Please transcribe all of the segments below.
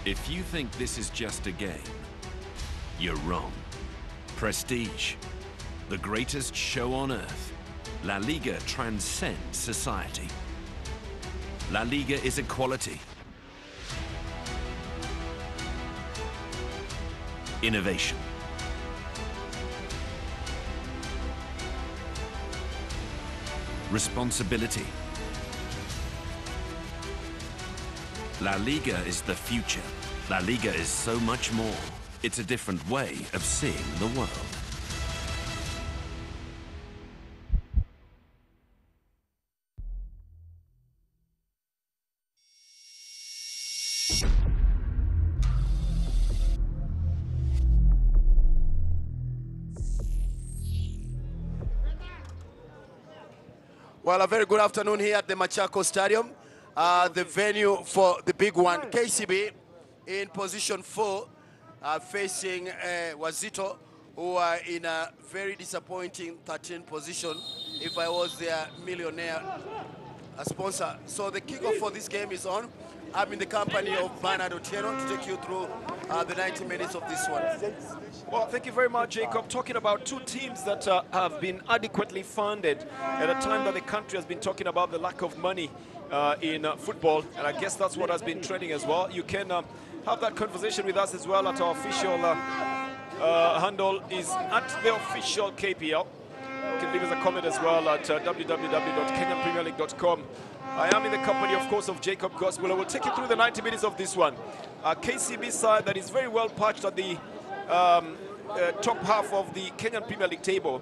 If you think this is just a game, you're wrong. Prestige, the greatest show on earth. La Liga transcends society. La Liga is equality, innovation, responsibility. La Liga is the future. La Liga is so much more. It's a different way of seeing the world. Well, a very good afternoon here at the Machako Stadium, the venue for the big one. KCB in position 4, facing Wazito, who are in a very disappointing 13th position. If I was their millionaire sponsor. So the kickoff for this game is on. I'm in the company of Bernard Otieno to take you through the 90 minutes of this one. Well, thank you very much, Jacob. Talking about two teams that have been adequately funded at a time that the country has been talking about the lack of money in football, and I guess that's what has been trending as well. You can have that conversation with us as well at our official handle is at the official KPL. You can leave us a comment as well at www.kenyanpremierleague.com. I am in the company, of course, of Jacob Gospel. I will take you through the 90 minutes of this one. KCB side that is very well patched at the top half of the Kenyan Premier League table,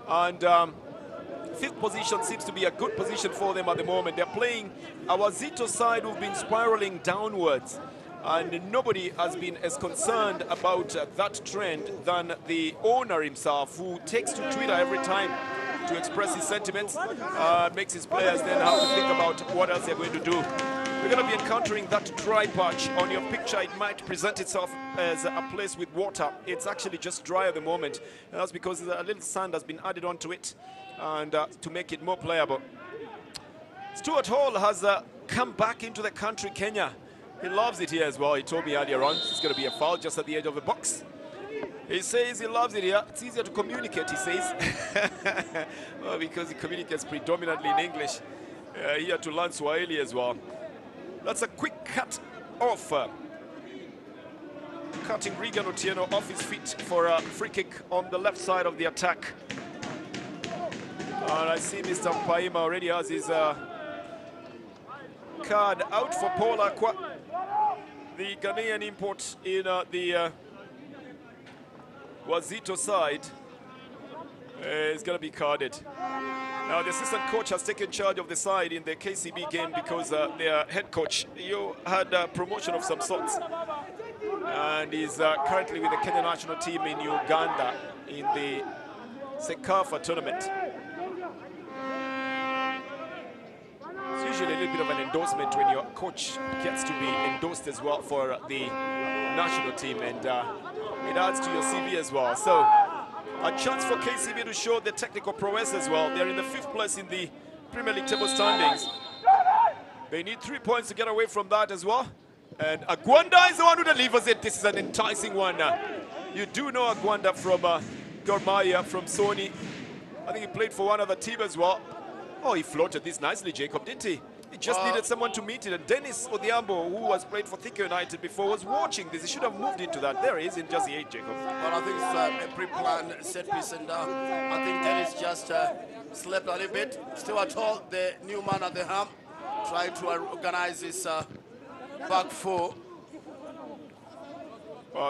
and 5th position seems to be a good position for them at the moment. They're playing our Wazito side, who've been spiraling downwards, and nobody has been as concerned about that trend than the owner himself, who takes to Twitter every time to express his sentiments, makes his players then have to think about what else they're going to do. We're going to be encountering that dry patch. On your picture, it might present itself as a place with water. It's actually just dry at the moment, and that's because a little sand has been added onto it, and to make it more playable. Stuart Hall has come back into the country, Kenya. He loves it here as well. He told me earlier on it's going to be a foul just at the edge of the box. He says he loves it here. It's easier to communicate, he says. Well, because he communicates predominantly in English. He had to learn Swahili as well. That's a quick cut off. Cutting Regan Otieno off his feet for a free kick on the left side of the attack. And I see Mr. Mpaima already has his card out for Paul Akwa, the Ghanaian import in the Wazito side. Is going to be carded. Now the assistant coach has taken charge of the side in the KCB game because their head coach, you had a promotion of some sorts, and is currently with the Kenya national team in Uganda in the Sekafa tournament. It's usually a little bit of an endorsement when your coach gets to be endorsed as well for the national team, and it adds to your CV as well. So a chance for KCB to show the technical prowess as well. They're in the 5th place in the Premier League table standings. They need 3 points to get away from that as well. And Agwanda is the one who delivers it. This is an enticing one. You do know Agwanda from Gor Mahia, from Sony. I think he played for one other team as well. Oh, he floated this nicely, Jacob, didn't he? He just needed someone to meet it. And Dennis Odhiambo, who has played for Thika United before, was watching this. He should have moved into that. There he is in just the 8, Jacob. Well, I think it's a pre-planned set piece, and I think Dennis just slept a little bit. Stuart Hall, the new man at the helm, trying to organize his back four.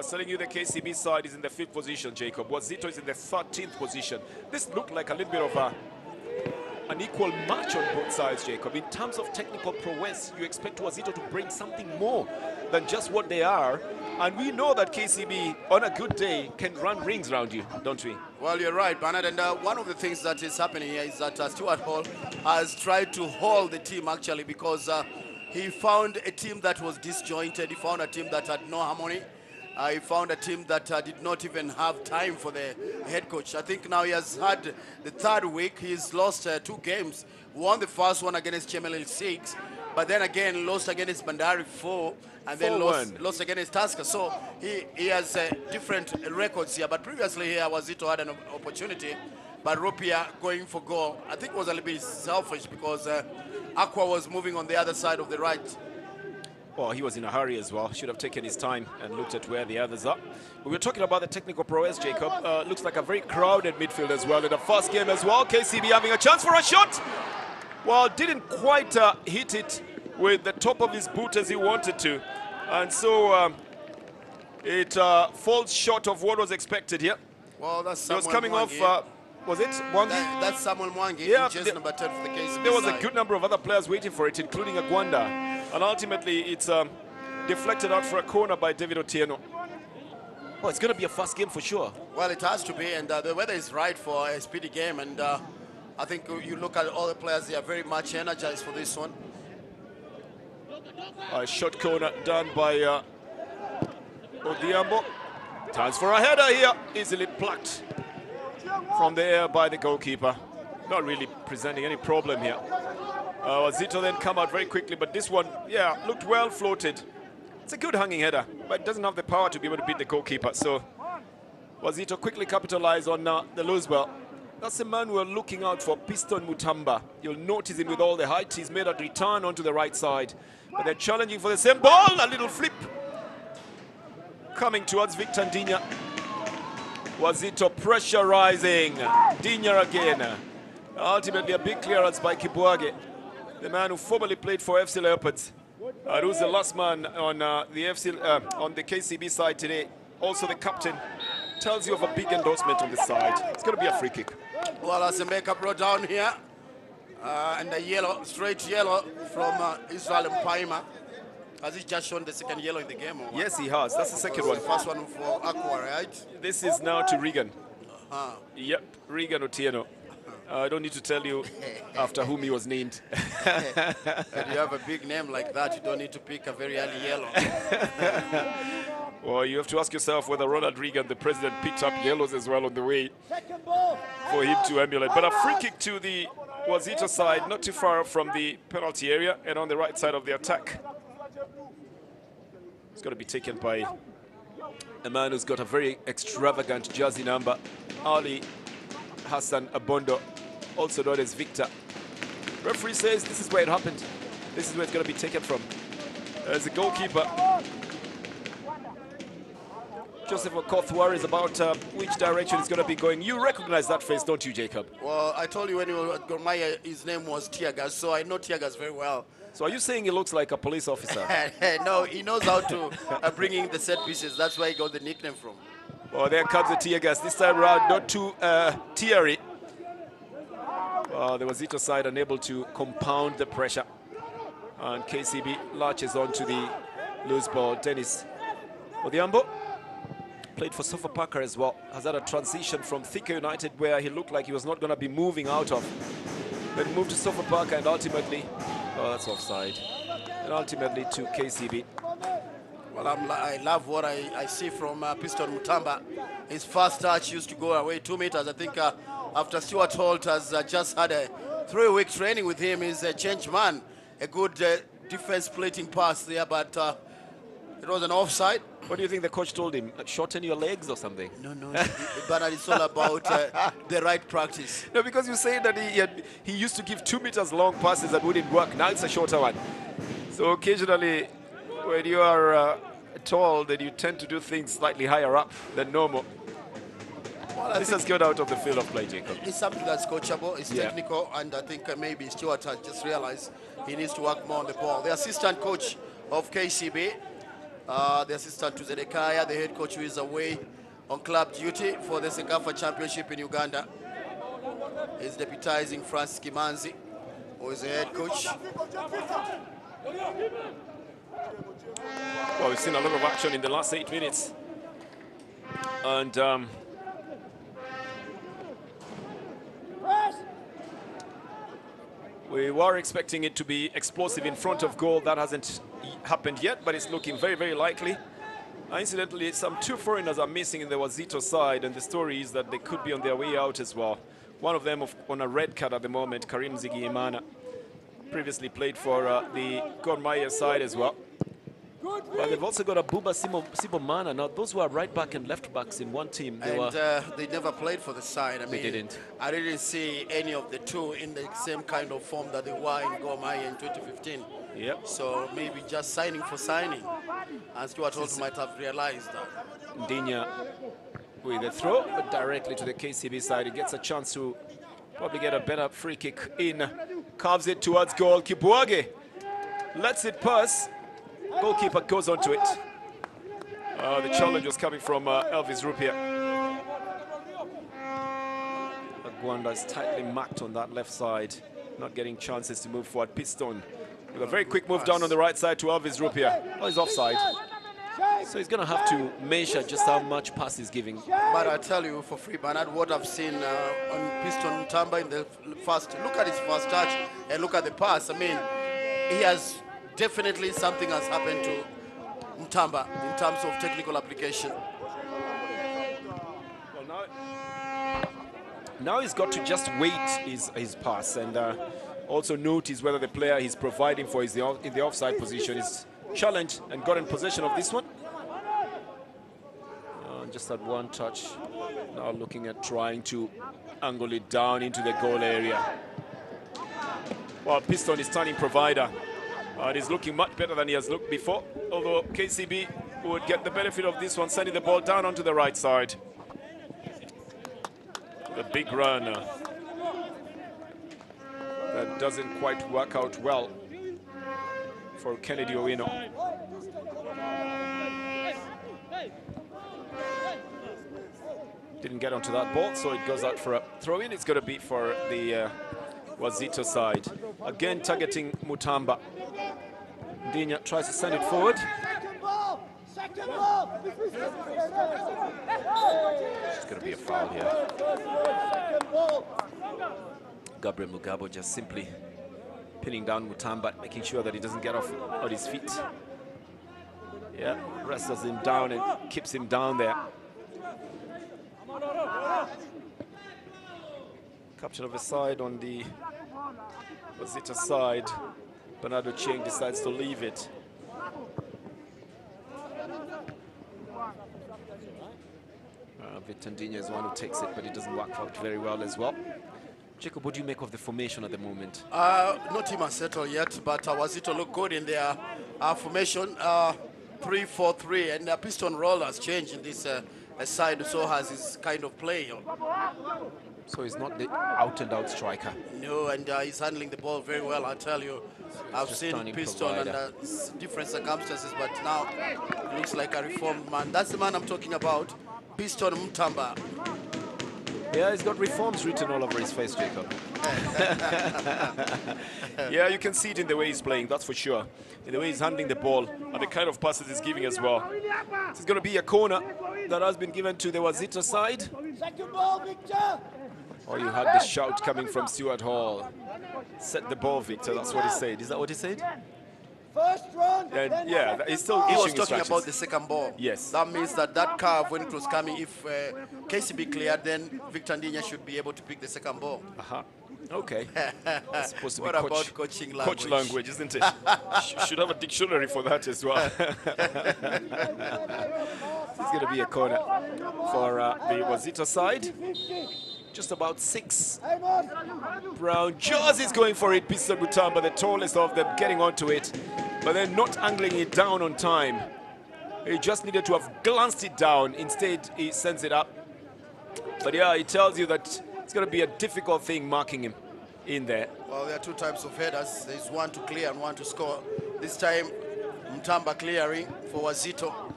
Telling you the KCB side is in the 5th position, Jacob. Wazito is in the 13th position. This looked like a little bit of an equal match on both sides, Jacob. In terms of technical prowess, you expect Wazito to bring something more than just what they are. And we know that KCB, on a good day, can run rings around you, don't we? Well, you're right, Bernard. And one of the things that is happening here is that Stuart Hall has tried to hold the team, actually, because he found a team that was disjointed. He found a team that had no harmony. He found a team that did not even have time for the head coach. I think now he has had the 3rd week. He's lost 2 games. Won the first one against Chemelil 6, but then again lost against Bandari 4, and then lost against Tusker. So he has different records here. But previously here, Wazito had an opportunity, but Rupia going for goal. I think it was a little bit selfish because Aqua was moving on the other side of the right. Well, he was in a hurry as well. Should have taken his time and looked at where the others are. But we're talking about the technical prowess, Jacob. Looks like a very crowded midfield as well in the first game as well. KCB having a chance for a shot. Well, didn't quite hit it with the top of his boot as he wanted to. And so it falls short of what was expected here. Well, that's Samuel It was coming Mwangi. Off, was it Mwangi? That's Samuel Mwangi, yeah, jersey number 10 for the KCB There was side. a good number of other players waiting for it, including Agwanda. And ultimately, it's deflected out for a corner by David Otieno. Oh, it's going to be a fast game for sure. Well, it has to be, and the weather is right for a speedy game. And I think you look at all the players, they are very much energized for this one. A short corner done by Odiambo. Chance for a header here, easily plucked from the air by the goalkeeper. Not really presenting any problem here. Wazito then come out very quickly, but this one, yeah, looked well floated. It's a good hanging header, but it doesn't have the power to be able to beat the goalkeeper. So Wazito quickly capitalized on the loose ball. That's the man we're looking out for, Piston Mutamba. You'll notice him with all the height. He's made a return onto the right side. But they're challenging for the same ball. A little flip coming towards Victor Dinya. Wazito pressurizing. Dinya again. Ultimately a big clearance by Kibuage, the man who formerly played for FC Leopards. Who's the last man on on the KCB side today. Also the captain. Tells you of a big endorsement on the side. It's going to be a free kick. Well, as a makeup brought down here, and a yellow, straight yellow from Israel Mpaima. Has he just shown the second yellow in the game? Or yes, he has. That's the second one. The first one for Aqua, right? This is now to Regan. Yep, Regan Otieno. I don't need to tell you after whom he was named. When you have a big name like that, you don't need to pick a very early yellow. Well, you have to ask yourself whether Ronald Reagan, the president, picked up yellows as well on the way for him to emulate. But a free kick to the Wazito side, not too far from the penalty area and on the right side of the attack. It's going to be taken by a man who's got a very extravagant jersey number, Ali Hassan Abondo, also known as Victor. Referee says this is where it happened. This is where it's going to be taken from. As the goalkeeper, Joseph Okoth, worries about which direction it's going to be going. You recognize that face, don't you, Jacob? Well, I told you when he was at Gormaya, his name was Tiagas, so I know Tiagas very well. So are you saying he looks like a police officer? No, he knows how to bring in the set pieces. That's where he got the nickname from. Well, there comes the tear gas. This time around, not too teary. The Wazito side unable to compound the pressure. And KCB latches onto the loose ball. Dennis Odiambo played for Sofapaka as well. Has had a transition from Thika United, where he looked like he was not going to be moving out of. Then moved to Sofapaka and ultimately, oh, that's offside. And ultimately to KCB. Well, I love what I see from Piston Mutamba. His first touch used to go away 2 meters. I think after Stuart Holt has just had a 3-week training with him, he's a changed man. A good defense splitting pass there, but it was an offside. What do you think the coach told him? Shorten your legs or something? No, but it's all about the right practice. No, because you say that he used to give 2 meters long passes that wouldn't work. Now it's a shorter one. So occasionally, when you are tall, then you tend to do things slightly higher up than normal. Well, this has got out of the field of play, Jacob. It's something that's coachable, it's technical, and I think maybe Stuart has just realized he needs to work more on the ball. The assistant coach of KCB, the assistant to Zedekaya, the head coach who is away on club duty for the Sekafa Championship in Uganda, is deputizing Francis Kimanzi, who is the head coach. Well, we've seen a lot of action in the last 8 minutes. And we were expecting it to be explosive in front of goal. That hasn't happened yet, but it's looking very, very likely. Incidentally, some 2 foreigners are missing in the Wazito side, and the story is that they could be on their way out as well. One of them on a red card at the moment, Karim Zigiyimana. previously played for the Gor Mahia side as well. But they've also got a Buba Sibomana. Now, those were right back and left backs in one team. They never played for the side. I mean, didn't. I didn't see any of the two in the same kind of form that they were in Gor Mahia in 2015. Yep. So maybe just signing for signing. And Stuart Holt might have realized that. Ndinya with a throw, but directly to the KCB side. He gets a chance to probably get a better free kick in. Carves it towards goal. Kibuage lets it pass. Goalkeeper goes onto it. The challenge was coming from Elvis Rupia. Agwanda is tightly marked on that left side, not getting chances to move forward. Piston with a very quick move down on the right side to Elvis Rupia. Oh, he's offside. So he's going to have to measure just how much pass he's giving. But I tell you, for free, Bernard, what I've seen on Piston Mutamba in the first, look at his first touch and look at the pass. I mean, he has definitely something has happened to Mutamba in terms of technical application. Well, now he's got to just wait his pass and also notice whether the player he's providing for is in the offside position is challenged and got in possession of this one. Just that one touch. Now looking at trying to angle it down into the goal area. Well, Piston is turning provider. He's looking much better than he has looked before, although KCB would get the benefit of this one, sending the ball down onto the right side. The big run that doesn't quite work out well for Kennedy Owino. Didn't get onto that ball, so it goes out for a throw-in. It's going to be for the Wazito side. Again targeting Mutamba. Ndinya tries to send it forward. It's going to be a foul here. Gabriel Mugabo just simply pinning down Mutamba, making sure that he doesn't get off on his feet. Yeah, wrestles him down and keeps him down there. Capture of a side on the Wazito side. Bernardo Chieng decides to leave it. Victor Ndinya is one who takes it, but it doesn't work out very well as well. Jacob, what do you make of the formation at the moment? No team has settled yet, but Wazito look good in their formation. 3-4-3, and the piston role has changed in this side, so has his kind of play. So he's not the out-and-out striker. No, and he's handling the ball very well, I tell you. I've seen Piston under different circumstances, but now it looks like a reformed man. That's the man I'm talking about, Piston Mutamba. Yeah, he's got reforms written all over his face, Jacob. Yeah, you can see it in the way he's playing, that's for sure. In the way he's handling the ball and the kind of passes he's giving as well. It's going to be a corner that has been given to the Wazito side. Second ball, Victor. Oh, you had the shout coming from Stuart Hall. Set the ball, Victor, that's what he said. Is that what he said? First run. And yeah, he's still He was issuing talking instructions. about the second ball. Yes. That means that curve, when it was coming, if KCB cleared, then Victor Ndinya should be able to pick the second ball. Okay. That's supposed to be What about coaching language? Coach language, isn't it? Should have a dictionary for that as well. It's going to be a corner for the Wazito side. Just about 6. Brown Jaws is going for it. Piston Mutamba, the tallest of them, getting onto it, but then not angling it down on time. He just needed to have glanced it down. Instead, he sends it up. But yeah, it tells you that it's going to be a difficult thing marking him in there. Well, there are two types of headers. There's one to clear and one to score. This time, Mutamba clearing for Wazito.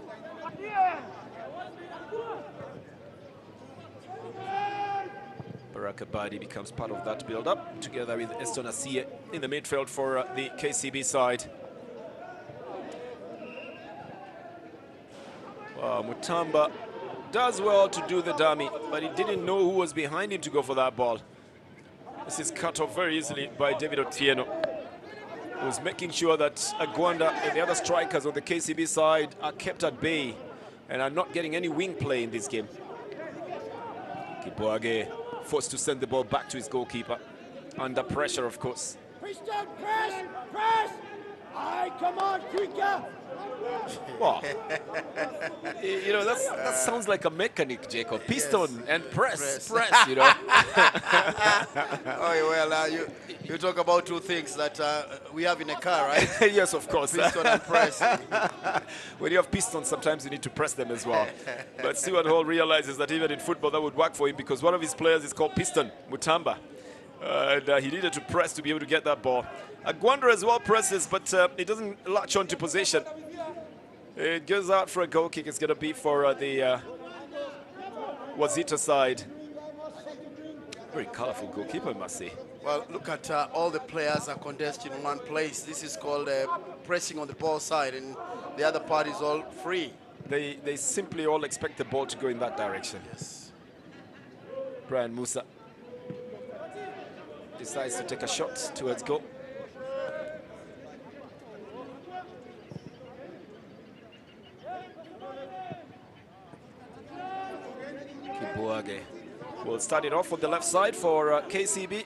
Baraka Badi becomes part of that build-up, together with Eston Asiye in the midfield for the KCB side. Mutamba does well to do the dummy, but he didn't know who was behind him to go for that ball. This is cut off very easily by David Otieno, who's making sure that Agwanda and the other strikers on the KCB side are kept at bay and are not getting any wing play in this game. Kibuage forced to send the ball back to his goalkeeper, under pressure, of course. Piston, press! Press! Aye, come on, quicker! Wow. You know, that sounds like a mechanic, Jacob. Piston and press, you know. Oh, well, you talk about two things that we have in a car, right? Yes, of course. Piston and press. When you have pistons, sometimes you need to press them as well. But Stuart Hall realizes that even in football, that would work for him because one of his players is called Piston, Mutamba. And he needed to press to be able to get that ball. Agwanda as well presses, but he doesn't latch onto possession. It goes out for a goal kick. It's going to be for the Wazito side. Very colorful goalkeeper, I must say. Well, look at all the players are condensed in one place. This is called pressing on the ball side, and the other part is all free. They simply all expect the ball to go in that direction. Yes. Brian Musa decides to take a shot towards goal. Kibuage will start it off on the left side for KCB.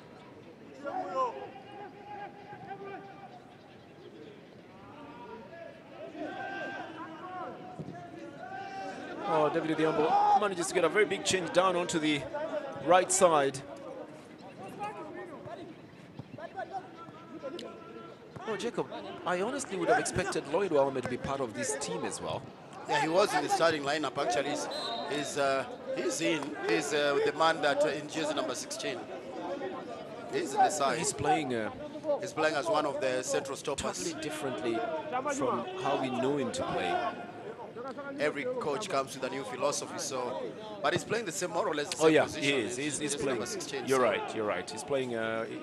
Oh, David Diambo manages to get a very big change down onto the right side. Oh, Jacob, I honestly would have expected Lloyd Wahome to be part of this team as well. Yeah, he was in the starting lineup. Actually, he's the man that in jersey number 16. He's in the side. He's playing He's playing as one of the central stoppers. totally differently from how we know him to play. Every coach comes with a new philosophy, so but he's playing the same more or less the same Oh yeah, position. he is. He's jersey playing. number 16, You're so- right. You're right. He's playing.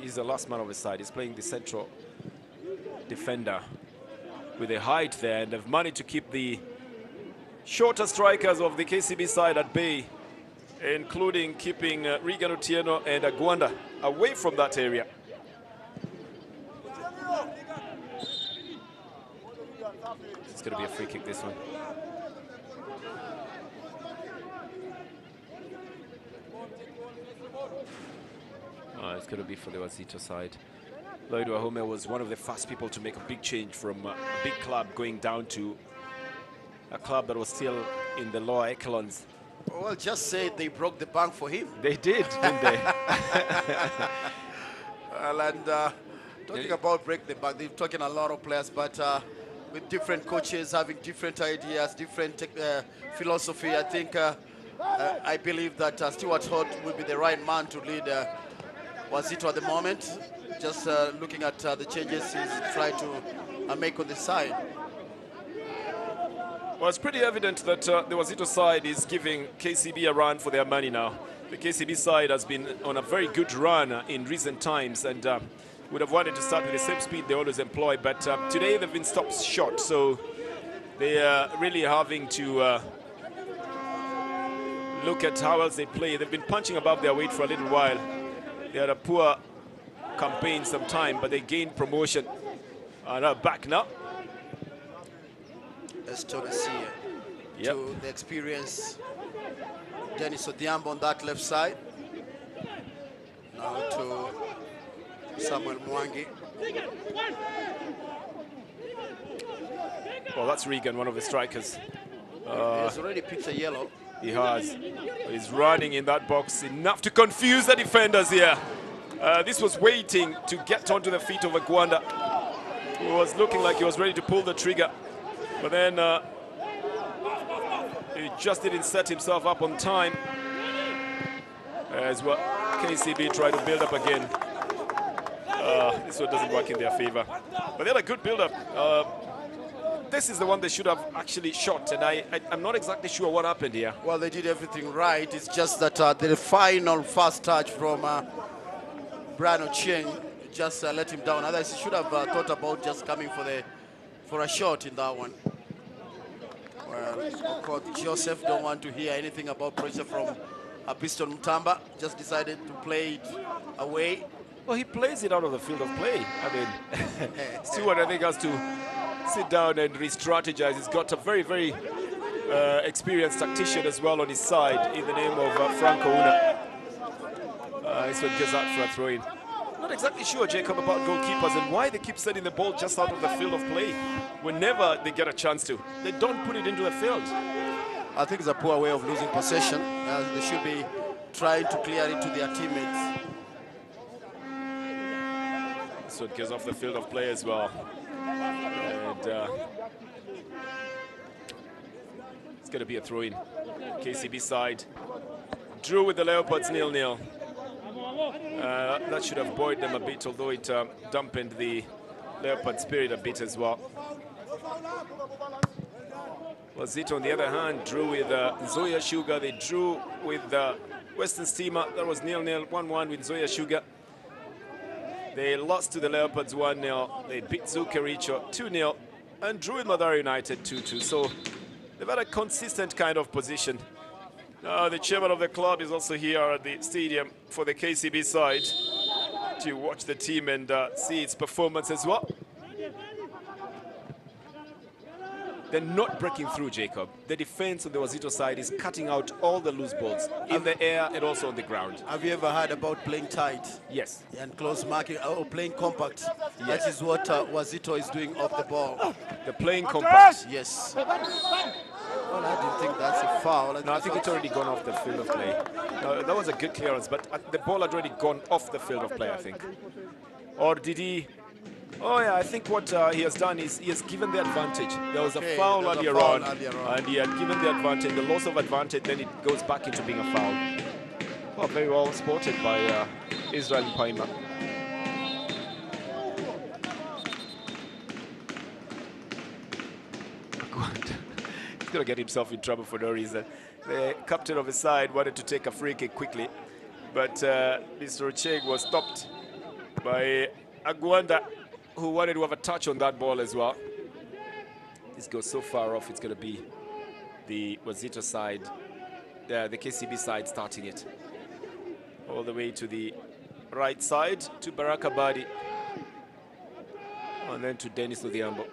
He's the last man of his side. He's playing the central defender with a height there, and they've managed to keep the shorter strikers of the KCB side at bay, including keeping Regan Otieno and Agwanda away from that area. It's going to be a free kick, this one. It's going to be for the Wazito side. Lloyd Wahome was one of the first people to make a big change from a big club going down to a club that was still in the lower echelons. Well, just say they broke the bank for him. They did, didn't they? Well, and talking about break the bank, they're talking a lot of players, but with different coaches having different ideas, different philosophy, I think I believe that Stuart Hall will be the right man to lead Wazito at the moment. Just looking at the changes he's trying to make on the side. Well, it's pretty evident that the Wazito side is giving KCB a run for their money now. The KCB side has been on a very good run in recent times and would have wanted to start with the same speed they always employ, but today they've been stopped short, so they are really having to look at how else they play. They've been punching above their weight for a little while. They had a poor campaign sometime, but they gained promotion and are back now. Let's turn and see to the experience. Dennis Odiambo on that left side. Now to Samuel Mwangi. Well, that's Regan, one of the strikers. He has already picked a yellow. He has. He's running in that box enough to confuse the defenders here. This was waiting to get onto the feet of Agwanda, who was looking like he was ready to pull the trigger. But then he just didn't set himself up on time. As well, KCB tried to build up again. This one doesn't work in their favor. But they had a good build-up. This is the one they should have actually shot, and I'm not exactly sure what happened here. Well, they did everything right. It's just that the final fast touch from Brian Ochieng just let him down. Otherwise, he should have thought about just coming for a shot in that one. Well, of course, Joseph don't want to hear anything about pressure from Piston Mutamba. Just decided to play it away. Well, he plays it out of the field of play. I mean, Stewart, I think, has to sit down and re-strategize. He's got a very, very experienced tactician as well on his side in the name of Franco Una. This one goes out for a throw-in. Not exactly sure, Jacob, about goalkeepers and why they keep sending the ball just out of the field of play whenever they get a chance to. They don't put it into the field. I think it's a poor way of losing possession. They should be trying to clear it to their teammates. So it gets off the field of play as well. And it's going to be a throw-in. KCB side drew with the Leopards 0-0. That should have buoyed them a bit, although it dampened the Leopard spirit a bit as well. Wazito, on the other hand, drew with Zoya Sugar. They drew with Western Steamer. That was 0-0, 1-1 with Zoya Sugar. They lost to the Leopards 1-0. They beat Zukericho 2-0 and drew with Madara United 2-2. So they've had a consistent kind of position. The chairman of the club is also here at the stadium for the KCB side to watch the team and see its performance as well. They're not breaking through, Jacob. The defense on the Wazito side is cutting out all the loose balls in the air and also on the ground. Have you ever heard about playing tight? Yes. And close marking, or playing compact? Yes. That is what Wazito is doing off the ball. They're playing compact. Yes. Well, I didn't think that's a foul. No, I think it's already gone off the field of play. No, that was a good clearance, but the ball had already gone off the field of play, I think. Or did he? Oh, yeah, I think what he has done is he has given the advantage. There was a foul earlier on, and he had given the advantage. The loss of advantage, then it goes back into being a foul. Well, very well spotted by Israel Mpaima. He's going to get himself in trouble for no reason. The captain of the side wanted to take a free kick quickly, but Mr. Ocheng was stopped by Agwanda, who wanted to have a touch on that ball as well. This goes so far off, it's going to be the Wazito side, the KCB side starting it. All the way to the right side to Baraka Badi. And then to Dennis Odhiambo.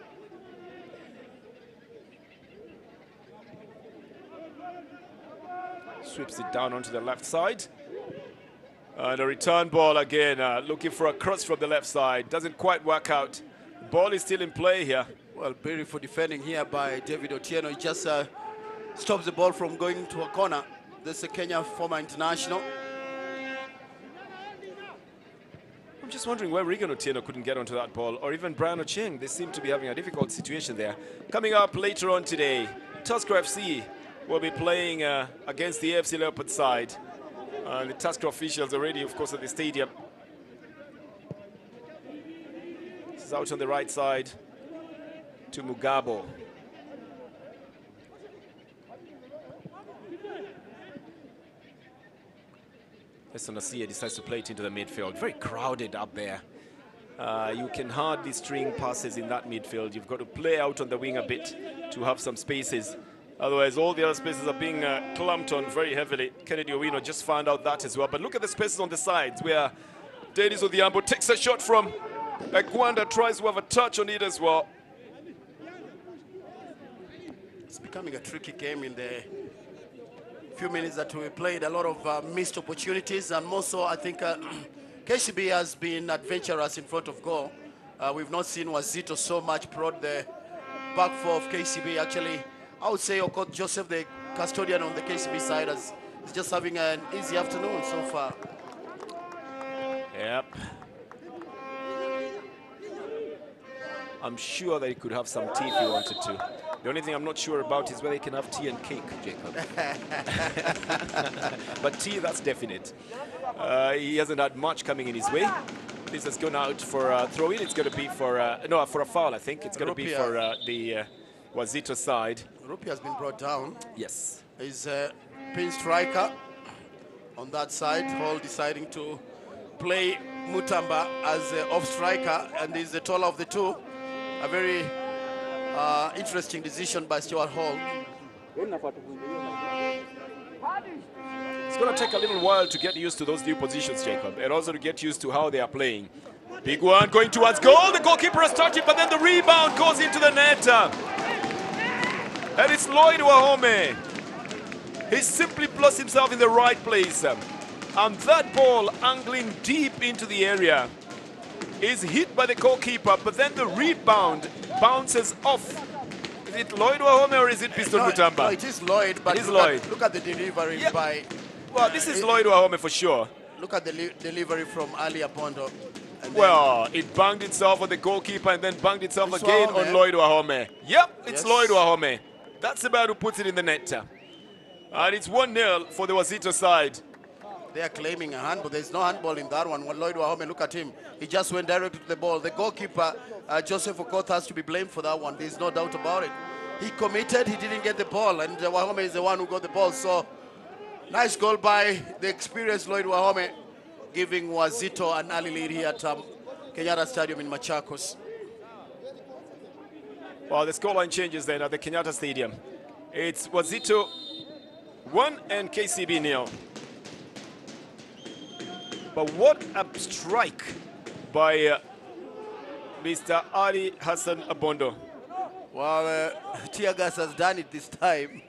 Sweeps it down onto the left side. And a return ball again, looking for a cross from the left side. Doesn't quite work out. Ball is still in play here. Well, beautiful defending here by David Otieno. He just stops the ball from going to a corner. This is a Kenya former international. I'm just wondering why Regan Otieno couldn't get onto that ball, or even Brian Ocheng. They seem to be having a difficult situation there. Coming up later on today, Tusker FC will be playing against the AFC Leopard side. The Tusker officials already, of course, at the stadium. This is out on the right side to Mugabo. Esonasia decides to play it into the midfield. Very crowded up there. You can hardly string passes in that midfield. You've got to play out on the wing a bit to have some spaces. Otherwise, all the other spaces are being clamped on very heavily. Kennedy Owino just found out that as well. But look at the spaces on the sides where Dennis Odhiambo takes a shot from. Agwanda tries to have a touch on it as well. It's becoming a tricky game in the few minutes that we played. A lot of missed opportunities, and more so, I think KCB has been adventurous in front of goal. We've not seen Wazito so much prod the back four of KCB. Actually, I would say Okot Joseph, the custodian on the KCB side, is just having an easy afternoon so far. Yep. I'm sure that he could have some tea if he wanted to. The only thing I'm not sure about is whether he can have tea and cake, Jacob. But tea, that's definite. He hasn't had much coming in his way. This has gone out for a throw-in. It's going to be for, no, for a foul, I think. It's going to be for the Wazito side. Rupia has been brought down. Yes. He's a pin striker on that side. Hall deciding to play Mutamba as off striker, and he's the taller of the two. A very interesting decision by Stuart Hall. It's going to take a little while to get used to those new positions, Jacob, and also to get used to how they are playing. Big one going towards goal. The goalkeeper has touched it, but then the rebound goes into the net. And it's Lloyd Wahome. He simply placed himself in the right place. And that ball angling deep into the area is hit by the goalkeeper, but then the rebound bounces off. Is it Lloyd Wahome or is it Piston Mutamba? No, it is Lloyd, but it is Lloyd. Look at the delivery by... Well, this is Lloyd Wahome for sure. Look at the delivery from Ali Apondo. Well, it banged itself on the goalkeeper and then banged itself again on Lloyd Wahome. Yep, it's Lloyd Wahome. That's the man who puts it in the net. And it's 1-0 for the Wazito side. They are claiming a handball. There's no handball in that one. Lloyd Wahome, look at him. He just went directly to the ball. The goalkeeper, Joseph Okoth, has to be blamed for that one. There's no doubt about it. He committed, he didn't get the ball, and Wahome is the one who got the ball. So, nice goal by the experienced Lloyd Wahome, giving Wazito an early lead here at Kenyatta Stadium in Machakos. Well, the scoreline changes then at the Kenyatta Stadium. It's Wazito 1 and KCB 0. But what a strike by Mr. Ali Hassan Abondo. Well, Tiagas has done it this time.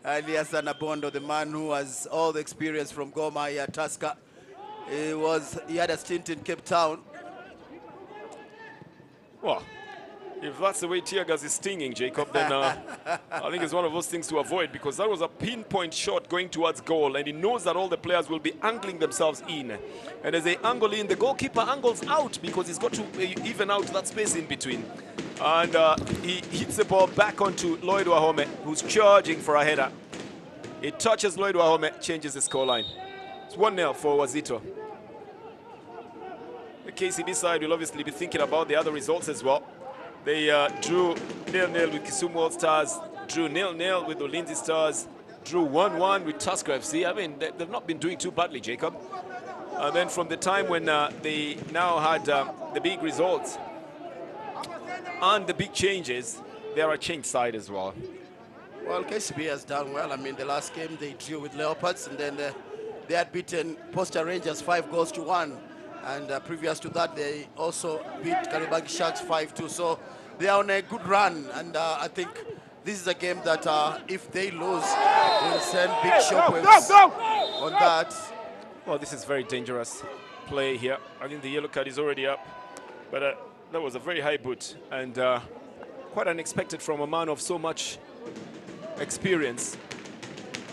Ali Hassan Abondo, the man who has all the experience from Gor Mahia, Tusker. He had a stint in Cape Town. Well, if that's the way Tiagas is stinging, Jacob, then I think it's one of those things to avoid, because that was a pinpoint shot going towards goal, and he knows that all the players will be angling themselves in. And as they angle in, the goalkeeper angles out because he's got to even out that space in between. And he hits the ball back onto Lloyd Wahome, who's charging for a header. It touches Lloyd Wahome, changes the scoreline. It's 1-0 for Wazito. The KCB side will obviously be thinking about the other results as well. They drew 0-0 with Kisumu All Stars, drew 0-0 with Ulinzi Stars, drew 1-1 with Tusker FC. I mean, they've not been doing too badly, Jacob. And then from the time when they now had the big results and the big changes, they are a changed side as well. Well, KCB has done well. I mean, the last game they drew with Leopards, and then they had beaten Posta Rangers 5-1. And previous to that, they also beat Kariobangi Sharks 5-2. So they are on a good run. And I think this is a game that if they lose, will send big shockwaves on that. Well, this is very dangerous play here. I think the yellow card is already up. But that was a very high boot. And quite unexpected from a man of so much experience.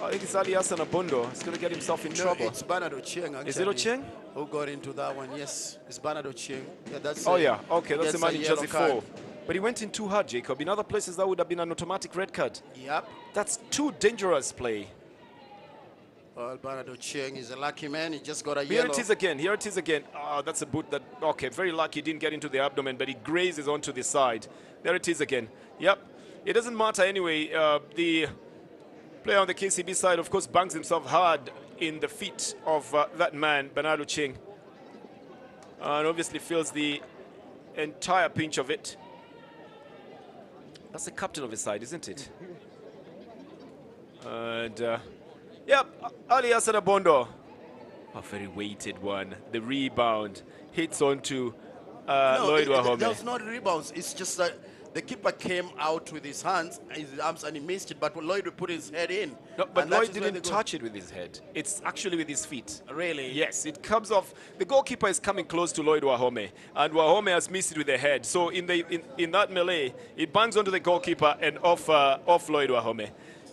I think it's Ali Hassan Abondo. He's going to get himself in trouble. It's Bernard Ochieng, actually. Is it Ochieng? Who got into that one? Yes, it's Bernard Ochieng. Yeah, that's okay, that's the man in jersey 4. But he went in too hard, Jacob. In other places, that would have been an automatic red card. Yep. That's too dangerous play. Well, Bernard Ochieng is a lucky man. He just got a yellow. Here it is again. Oh, that's a boot that, okay, very lucky. Didn't get into the abdomen, but it grazes onto the side. There it is again. Yep. It doesn't matter anyway. The player on the KCB side, of course, bangs himself hard in the feet of that man, Bernardo Ching. And obviously feels the entire pinch of it. That's the captain of his side, isn't it? And, yep, Ali Hassan Abondo. A very weighted one. The rebound hits onto Lloyd Wahome. There was no rebounds. It's just that the keeper came out with his hands, his arms, and he missed it. But Lloyd would put his head in. No, but Lloyd didn't touch it with his head. It's actually with his feet. Really? Yes, it comes off. The goalkeeper is coming close to Lloyd Wahome, and Wahome has missed it with the head. So in that melee, it bangs onto the goalkeeper and off Lloyd Wahome.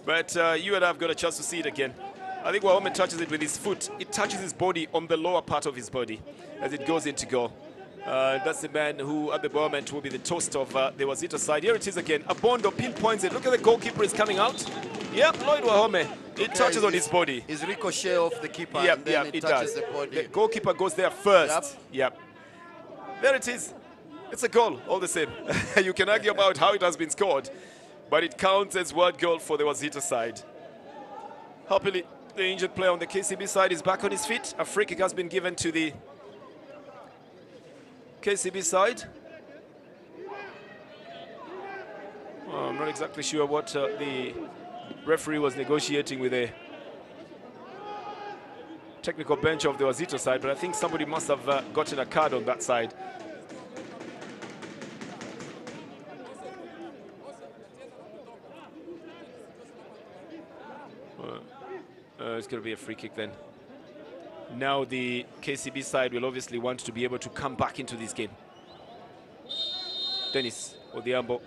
But you and I have got a chance to see it again. I think Wahome touches it with his foot. It touches his body on the lower part of his body as it goes into goal. That's the man who, at the moment, will be the toast of the Wazito side. Here it is again. Abondo pinpoints it. Look at the goalkeeper is coming out. Yep, Lloyd Wahome. It touches on his body. It's ricochet off the keeper, yep, and then it touches does. the body. The goalkeeper goes there first. Yep. There it is. It's a goal, all the same. You can argue about how it has been scored, but it counts as one goal for the Wazito side. Happily, the injured player on the KCB side is back on his feet. A free kick has been given to the KCB side. I'm not exactly sure what the referee was negotiating with the technical bench of the Wazito side, but I think somebody must have gotten a card on that side. It's going to be a free kick then. Now the KCB side will obviously want to be able to come back into this game. Dennis Odhiambo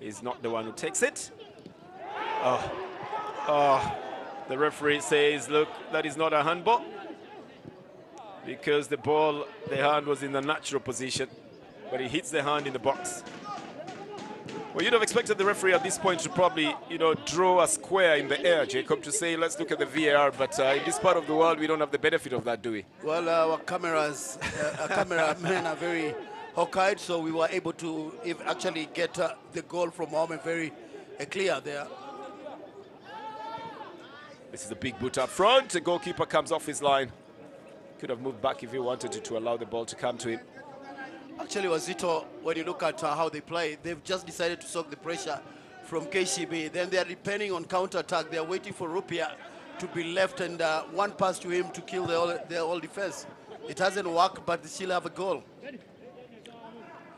is not the one who takes it. The referee says, look, that is not a handball, because the ball, the hand was in the natural position, but he hits the hand in the box. Well, you'd have expected the referee at this point to probably, you know, draw a square in the air, Jacob, to say, let's look at the VAR, but in this part of the world, we don't have the benefit of that, do we? Well, our cameras, cameramen are very hawk-eyed, so we were able to actually get the goal from home very clear there. This is a big boot up front. The goalkeeper comes off his line. Could have moved back if he wanted to allow the ball to come to him. Actually, Wazito, when you look at how they play, they've just decided to soak the pressure from KCB. Then they are depending on counter-attack. They are waiting for Rupia to be left and one pass to him to kill their whole defense. It hasn't worked, but they still have a goal.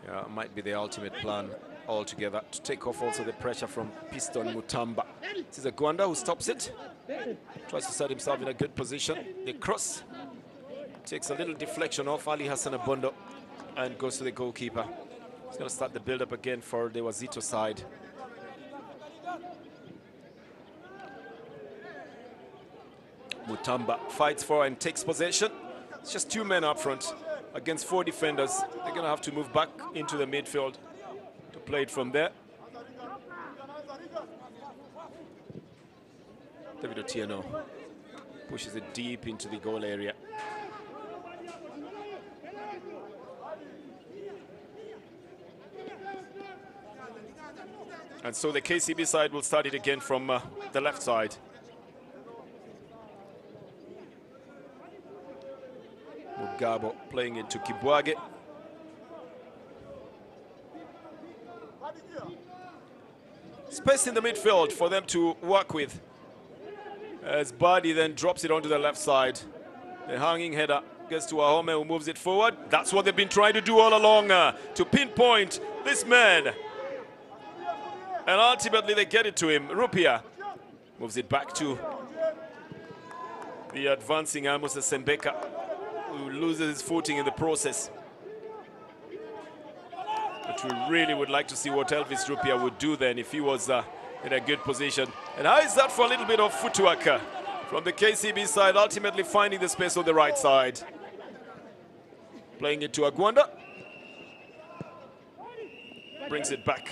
Yeah, it might be the ultimate plan altogether to take off also the pressure from Piston Mutamba. This is a Gwanda who stops it. Tries to set himself in a good position. The cross takes a little deflection off Ali Hassan Abondo and goes to the goalkeeper. He's going to start the build-up again for the Wazito side. Mutamba fights for and takes possession. It's just two men up front against four defenders. They're going to have to move back into the midfield to play it from there. David Otieno pushes it deep into the goal area. And so the KCB side will start it again from the left side. Mugabo playing it to Kibwage. Space in the midfield for them to work with. As Badi then drops it onto the left side. The hanging header gets to Ahome, who moves it forward. That's what they've been trying to do all along, to pinpoint this man. And ultimately they get it to him. Rupia moves it back to the advancing Amos Sembeka, who loses his footing in the process. But we really would like to see what Elvis Rupia would do then if he was in a good position. And how is that for a little bit of footwork from the KCB side, ultimately finding the space on the right side. Playing it to Agwanda. Brings it back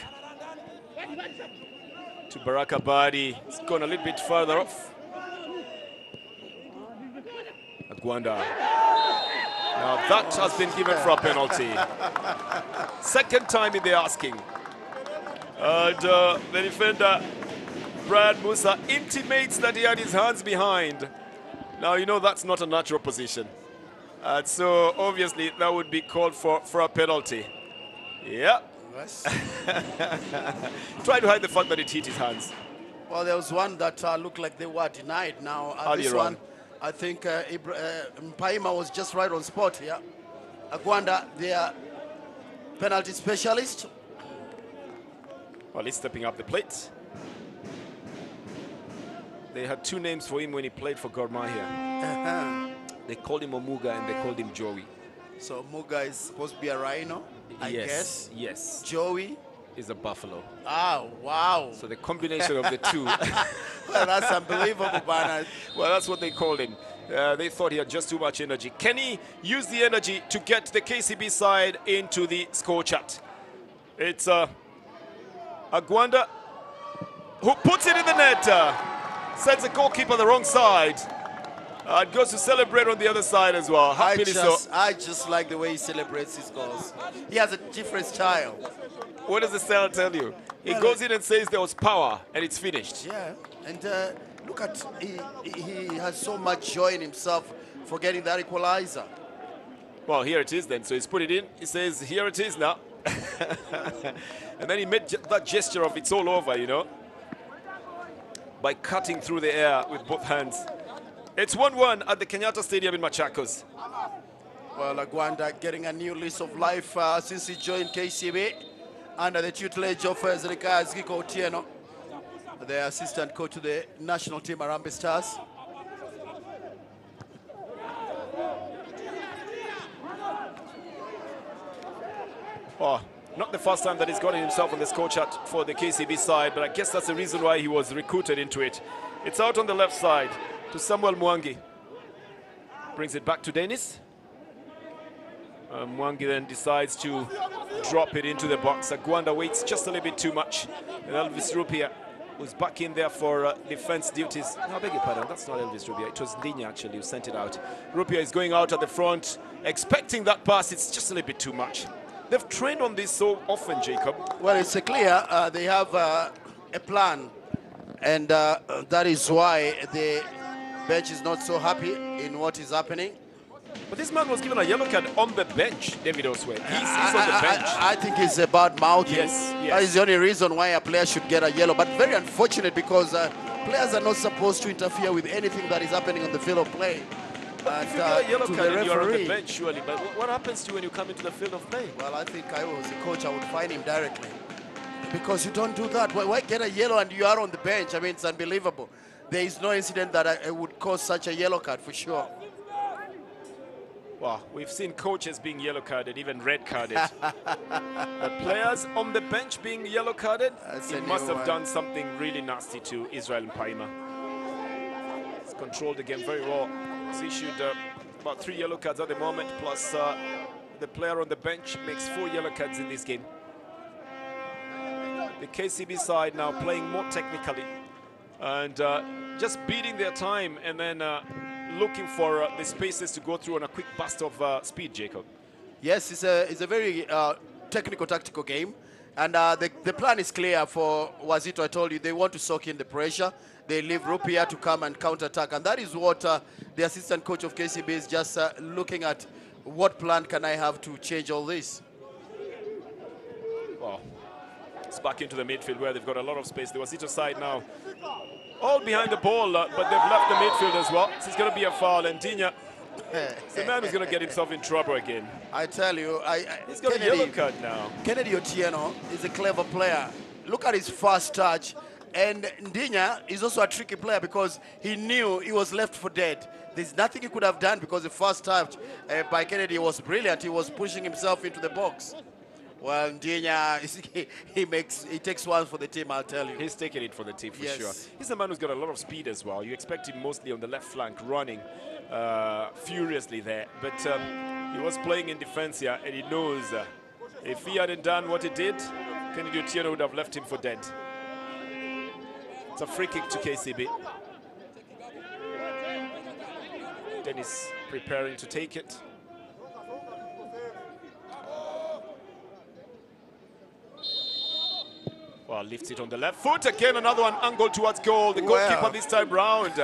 to Baraka Badi. It's gone a little bit further off. Agwanda. Now that has been given for a penalty. Second time in the asking. And the defender, Brad Musa, intimates that he had his hands behind. Now, you know that's not a natural position. So obviously that would be called for a penalty. Yeah. Yes. Try to hide the fact that it hit his hands. Well, there was one that looked like they were denied. Now, this one, I think Mpaima was just right on spot here. Agwanda, their penalty specialist. Well, he's stepping up the plate. They had two names for him when he played for Gor Mahia. They called him Omuga and they called him Joey. So Muga is supposed to be a rhino, I guess. Yes. Joey is a buffalo. Ah, wow. So the combination of the two. Well, that's unbelievable, Bernard. Well, that's what they called him. They thought he had just too much energy. Can he use the energy to get the KCB side into the score chart? It's Agwanda who puts it in the net. Sends the goalkeeper the wrong side. And goes to celebrate on the other side as well. Happily so. I just like the way he celebrates his goals. He has a different style. What does the style tell you? He goes in and says there was power, and it's finished. Yeah, and look at, he has so much joy in himself for getting that equalizer. Well, here it is then. So he's put it in. He says, here it is now. And then he made that gesture of it's all over, you know, by cutting through the air with both hands. It's 1-1 at the Kenyatta Stadium in Machakos. Well, Agwanda getting a new lease of life since he joined KCB under the tutelage of Zerika Zgiko Otieno, the assistant coach to the national team Harambee Stars. Oh, not the first time that he's gotten himself on the score chart for the KCB side, but I guess that's the reason why he was recruited into it. It's out on the left side to Samuel Mwangi. Brings it back to Dennis. Mwangi then decides to drop it into the box. Agwanda waits just a little bit too much. And Elvis Rupia was back in there for defense duties. No, I beg your pardon, that's not Elvis Rupia. It was Dinya actually who sent it out. Rupia is going out at the front, expecting that pass. It's just a little bit too much. They've trained on this so often, Jacob. Well, it's clear they have a plan, and that is why the bench is not so happy in what is happening. But this man was given a yellow card on the bench, David Oswe. He's on the bench. I think it's about mouthing. Yes. That is the only reason why a player should get a yellow. But very unfortunate because players are not supposed to interfere with anything that is happening on the field of play. If you get a yellow card and you're on the bench, surely. But what happens to you when you come into the field of play? Well, I think I was the coach. I would fine him directly. Because you don't do that. Why get a yellow and you are on the bench? I mean, it's unbelievable. There is no incident that would cause such a yellow card for sure. Well, we've seen coaches being yellow carded, even red carded. But players on the bench being yellow carded, he must have done something really nasty to Israel Mpaima. He's controlled the game very well. He's issued about 3 yellow cards at the moment, plus the player on the bench makes 4 yellow cards in this game. The KCB side now playing more technically and just beating their time and then looking for the spaces to go through on a quick burst of speed, Jacob. Yes, it's a very technical, tactical game. And the plan is clear for Wazito. I told you, they want to soak in the pressure. They leave Rupia to come and counter-attack. And that is what the assistant coach of KCB is just looking at. What plan can I have to change all this? Well, it's back into the midfield where they've got a lot of space. The Wazito side now all behind the ball, but they've left the midfield as well. So it's going to be a foul, and Dinya, the man who's going to get himself in trouble again. I tell you, he's got a yellow card now. Kennedy Otieno is a clever player. Look at his first touch. And Dinya is also a tricky player because he knew he was left for dead. There's nothing he could have done because the first touch by Kennedy was brilliant. He was pushing himself into the box. Well, Dinya, he takes one for the team, I'll tell you. He's taking it for the team for sure. He's a man who's got a lot of speed as well. You expect him mostly on the left flank, running furiously there. But he was playing in defense here, and he knows if he hadn't done what he did, Kennedy Otieno would have left him for dead. It's a free kick to KCB. Dennis preparing to take it. Well, lifts it on the left foot. Again, another one angled towards goal. The goalkeeper this time round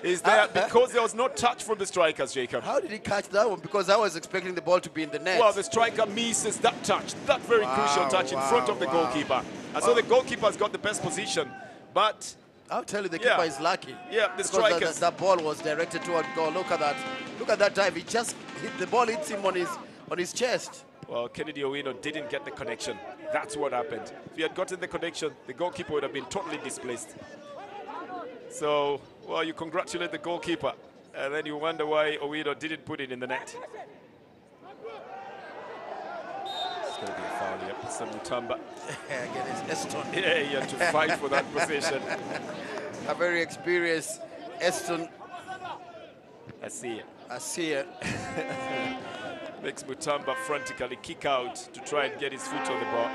is there because there was no touch from the strikers, Jacob. How did he catch that one? Because I was expecting the ball to be in the net. Well, the striker misses that touch, that very crucial touch in front of the goalkeeper. And so the goalkeeper's got the best position, but I'll tell you, the keeper is lucky. Yeah, the strikers. That ball was directed toward goal. Look at that. Look at that dive. He just hit the ball, hits him on his chest. Well, Kennedy Owino didn't get the connection. That's what happened. If he had gotten the connection, the goalkeeper would have been totally displaced. So, well, you congratulate the goalkeeper, and then you wonder why Owino didn't put it in the net. It's going to be a foul here. Some Mutamba. Again, it's Eston. Yeah, he had to fight for that position. A very experienced Eston. I see it. I see it. Makes Mutamba frantically kick out to try and get his foot on the ball.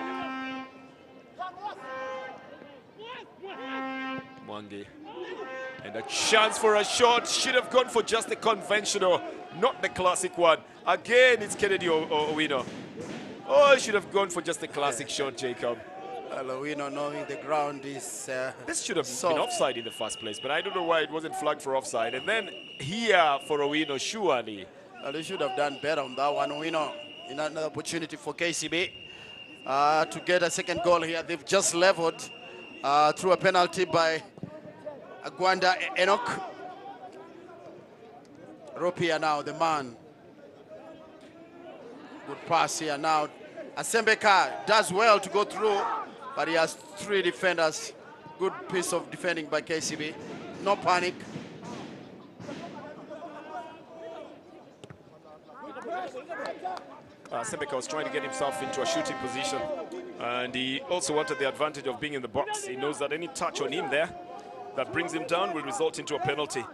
Mwangi. And a chance for a shot. Should have gone for just the conventional, not the classic one. Again, it's Kennedy Owino. Oh, should have gone for just the classic shot, Jacob. Well, Owino knowing the ground is this should have been offside in the first place, but I don't know why it wasn't flagged for offside. And then here for Owino, surely. Well, they should have done better on that one. Owino, another opportunity for KCB to get a second goal here. They've just leveled through a penalty by Agwanda Enoch. Rupia now, the man. Good pass here now. Asembeka does well to go through, but he has 3 defenders. Good piece of defending by KCB. No panic. Sebeka was trying to get himself into a shooting position, and he also wanted the advantage of being in the box. He knows that any touch on him there that brings him down will result into a penalty.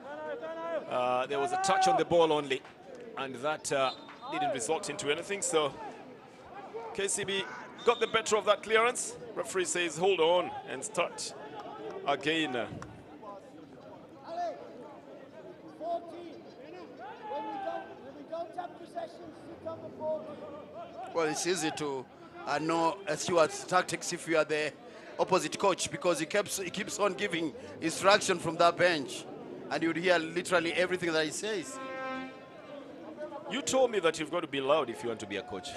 There was a touch on the ball only, and that didn't result into anything, so KCB got the better of that clearance. Referee says hold on and start again. 14. When we don't have possession, sit on the 14. Well, it's easy to know Stewart's tactics if you are the opposite coach, because he keeps on giving instruction from that bench, and you would hear literally everything that he says. You told me that you've got to be loud if you want to be a coach.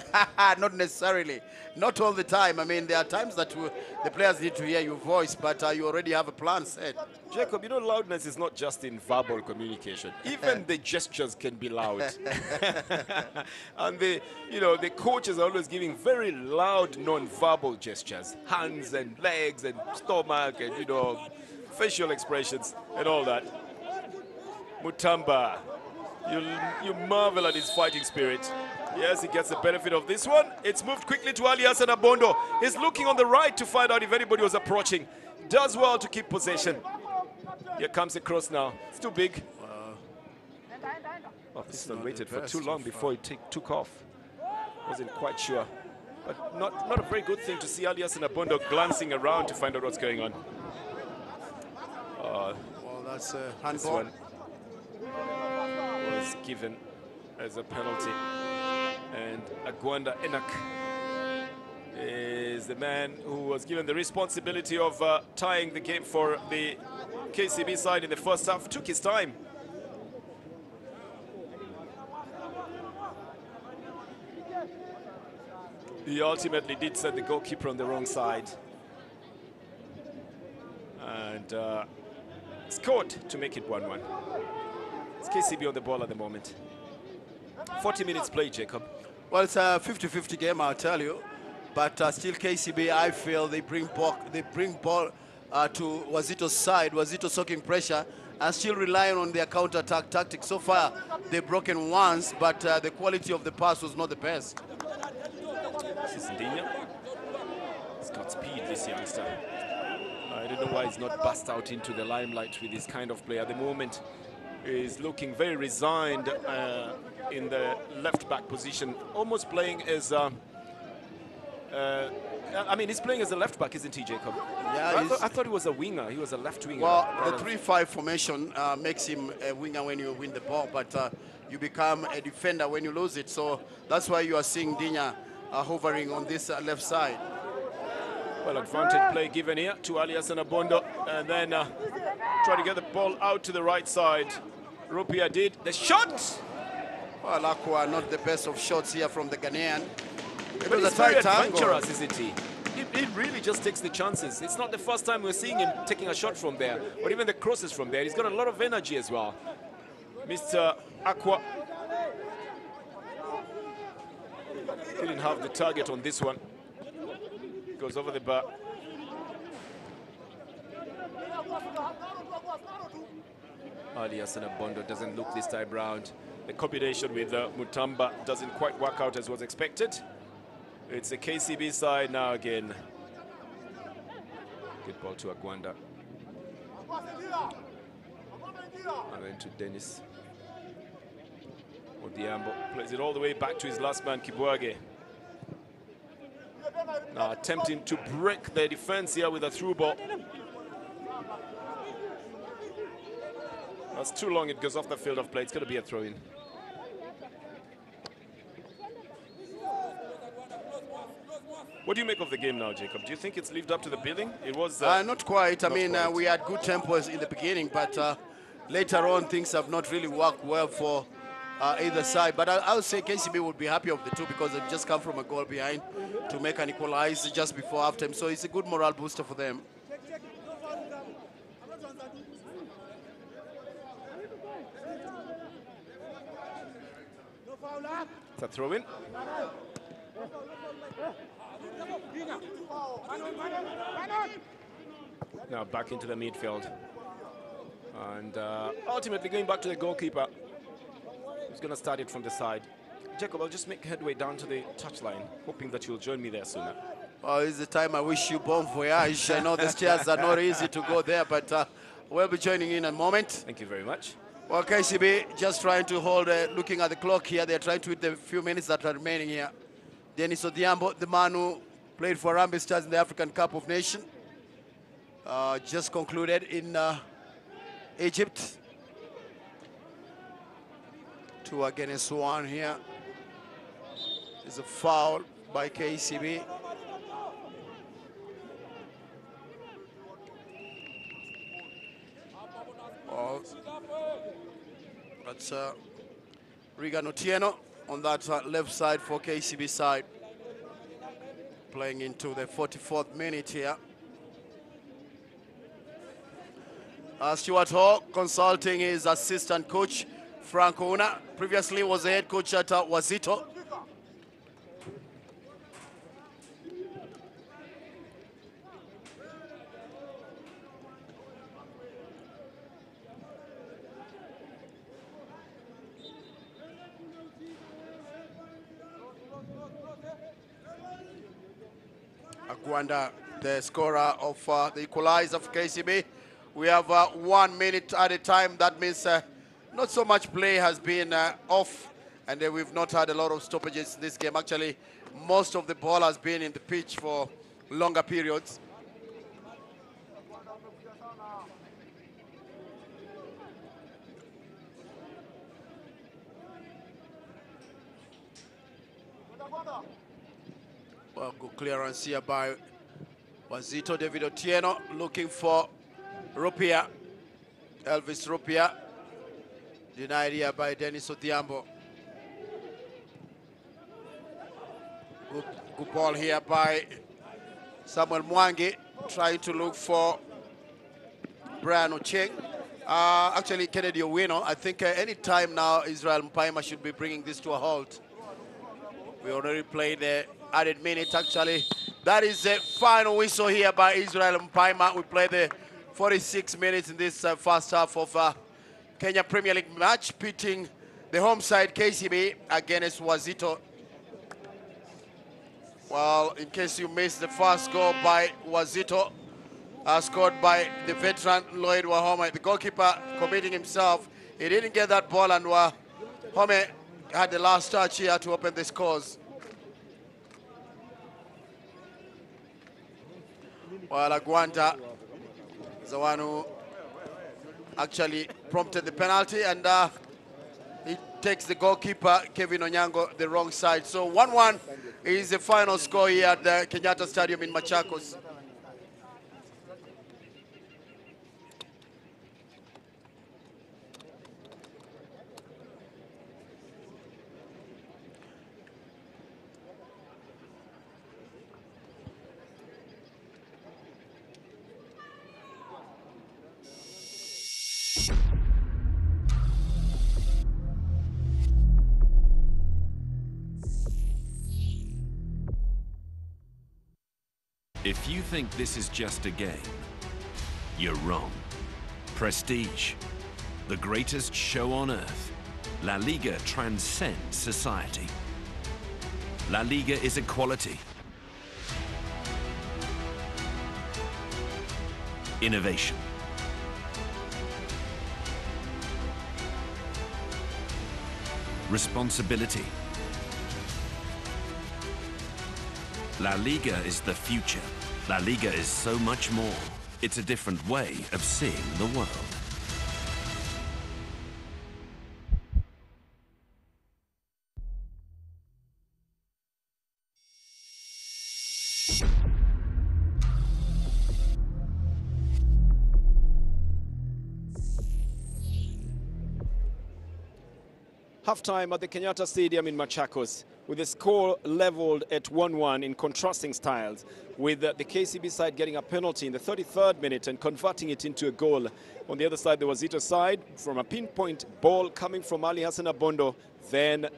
Not necessarily. Not all the time. I mean, there are times that the players need to hear your voice, but you already have a plan set. Jacob, you know, loudness is not just in verbal communication. Even the gestures can be loud. And the coaches are always giving very loud non-verbal gestures. Hands and legs and stomach and, facial expressions and all that. Mutamba. You marvel at his fighting spirit. Yes, he gets the benefit of this one. It's moved quickly to Ali Hassan Abondo. He's looking on the right to find out if anybody was approaching. Does well to keep possession. Here comes the cross now. It's too big. Oh, this one waited for too long before he took off. Wasn't quite sure. But not a very good thing to see Ali Hassan Abondo glancing around to find out what's going on. Well, that's a handball. Was given as a penalty, and Agwanda Enak is the man who was given the responsibility of tying the game for the KCB side in the first half. Took his time. He ultimately did set the goalkeeper on the wrong side, and scored to make it 1-1. It's KCB on the ball at the moment. 40 minutes play, Jacob. Well, it's a 50-50 game, I'll tell you. But still KCB, I feel they bring ball to Wazito's side. Wazito soaking pressure and still relying on their counter-attack tactics. So far, they've broken once, but the quality of the pass was not the best. This is Ndinya. He's got speed, this youngster. I don't know why he's not bust out into the limelight with this kind of play at the moment. Is looking very resigned in the left-back position, almost playing as I mean, he's playing as a left-back, isn't he, Jacob? Yeah, I thought he was a winger. He was a left winger. Well, the 3-5 formation makes him a winger when you win the ball, but you become a defender when you lose it. So that's why you are seeing Dinya hovering on this left side. Well, advantage play given here to Ali Hassan Abondo, and then try to get the ball out to the right side. Rupia did the shot. Well, Aqua not the best of shots here from the Ghanaian. But he's very adventurous, isn't he? He really just takes the chances. It's not the first time we're seeing him taking a shot from there, or even the crosses from there. He's got a lot of energy as well. Mr. Aqua didn't have the target on this one. Goes over the bar. Ali Hassan Abondo doesn't look this time round. The combination with Mutamba doesn't quite work out as was expected. It's the KCB side now again. Good ball to Agwanda. And then to Dennis. Odiambo plays it all the way back to his last man, Kibwage. Now attempting to break the defense here with a through ball. That's too long, it goes off the field of play. It's going to be a throw-in. What do you make of the game now, Jacob? Do you think it's lived up to the billing? It was... not quite. I mean, quite. we had good tempos in the beginning, but later on, things have not really worked well for either side. But I would say KCB would be happy of the two because they've just come from a goal behind to make an equalize just before halftime. So it's a good morale booster for them. It's a throw-in. Now back into the midfield. And ultimately going back to the goalkeeper. He's going to start it from the side. Jacob, I'll just make headway down to the touchline, hoping that you'll join me there sooner. Oh, it's the time I wish you bon voyage. I know the stairs are not easy to go there, but we'll be joining in a moment. Thank you very much. Well, KCB just trying to hold, looking at the clock here. They're trying to hit the few minutes that are remaining here. Dennis Odiambo, the man who played for Harambee Stars in the African Cup of Nations, just concluded in Egypt. 2 against 1 here. There's a foul by KCB. Oh, that's Regan Otieno on that left side for KCB side. Playing into the 44th minute here. Stuart Hall consulting his assistant coach, Frank Una. Previously was the head coach at Wazito. Agwanda, the scorer of the equalizer for KCB. We have 1 minute at a time. That means not so much play has been off, and we've not had a lot of stoppages in this game. Actually, most of the ball has been in the pitch for longer periods. Well, good clearance here by Wazito. David Otieno looking for Rupia. Elvis Rupia. Denied here by Dennis Odiambo. Good ball here by Samuel Mwangi, trying to look for Brian Ocheng. Actually, Kennedy Owino. I think any time now Israel Mpaima should be bringing this to a halt. We already played the added minute, actually. That is the final whistle here by Israel Mpaima. We played the 46 minutes in this first half of Kenya Premier League match, pitting the home side KCB against Wazito. Well, in case you missed the first goal by Wazito, scored by the veteran Lloyd Wahome, the goalkeeper committing himself. He didn't get that ball, and Wahome had the last touch here to open the scores. Well, Agwanda is the one who actually prompted the penalty, and he takes the goalkeeper, Kevin Onyango, the wrong side. So 1-1 is the final score here at the Kenyatta Stadium in Machakos. If you think this is just a game, you're wrong. Prestige, the greatest show on earth. La Liga transcends society. La Liga is equality, innovation, responsibility. La Liga is the future. La Liga is so much more. It's a different way of seeing the world. Halftime at the Kenyatta Stadium in Machakos, with the score leveled at 1-1 in contrasting styles, with the KCB side getting a penalty in the 33rd minute and converting it into a goal. On the other side, the Wazito side, from a pinpoint ball coming from Ali Hassan Abondo, then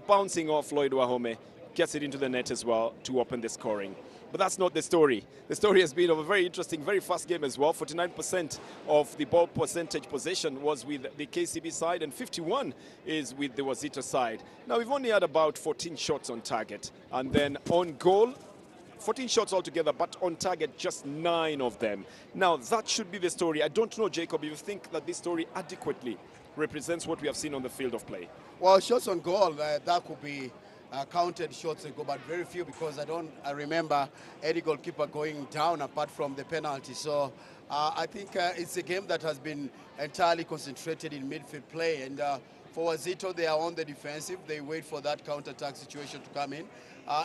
bouncing off Lloyd Wahome. gets it into the net as well to open the scoring. But that's not the story. The story has been of a very interesting, very fast game as well. 49% of the ball percentage possession was with the KCB side, and 51 is with the Wazito side. Now, we've only had about 14 shots on target, and then on goal, 14 shots altogether, but on target, just 9 of them. Now, that should be the story. I don't know, Jacob, if you think that this story adequately represents what we have seen on the field of play. Well, shots on goal, that could be counted shots ago, but very few, because I remember any goalkeeper going down apart from the penalty. So I think it's a game that has been entirely concentrated in midfield play. And for Wazito, they are on the defensive. They wait for that counter-attack situation to come in.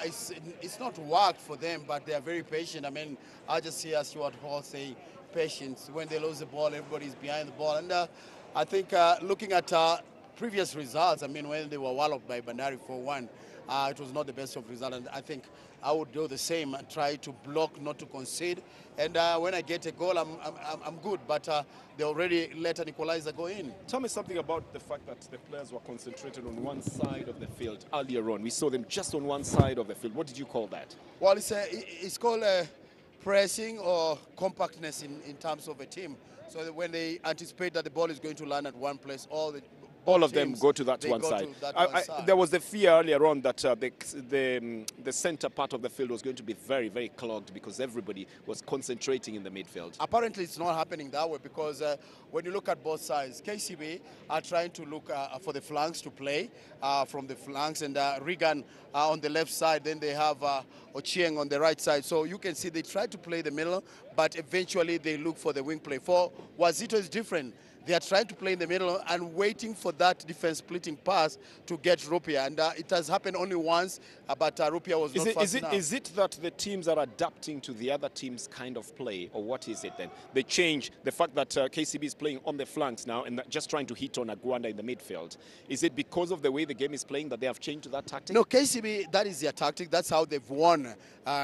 It's not worked for them, but they are very patient. I mean, I just hear Stuart Hall say patience. When they lose the ball, everybody's behind the ball. And I think looking at previous results, I mean, when they were walloped by Bandari 4-1, it was not the best of results, and I think I would do the same and try to block, not to concede. And when I get a goal, I'm good, but they already let an equalizer go in. Tell me something about the fact that the players were concentrated on one side of the field earlier on. We saw them just on one side of the field. What did you call that? Well, it's called pressing or compactness in terms of a team. So that when they anticipate that the ball is going to land at one place, all of them go to that one side. There was the fear earlier on that the center part of the field was going to be very, very clogged because everybody was concentrating in the midfield. Apparently, it's not happening that way, because when you look at both sides, KCB are trying to look for the flanks to play from the flanks, and Regan on the left side. Then they have Ochieng on the right side. So you can see they try to play the middle, but eventually they look for the wing play. For Wazito, is different. They are trying to play in the middle and waiting for that defense-splitting pass to get Rupia. And it has happened only once, but Rupia was not fast enough. Is it that the teams are adapting to the other team's kind of play, or what is it then? They change the fact that KCB is playing on the flanks now and just trying to hit on Agwanda in the midfield. Is it because of the way the game is playing that they have changed to that tactic? No, KCB, that is their tactic. That's how they've won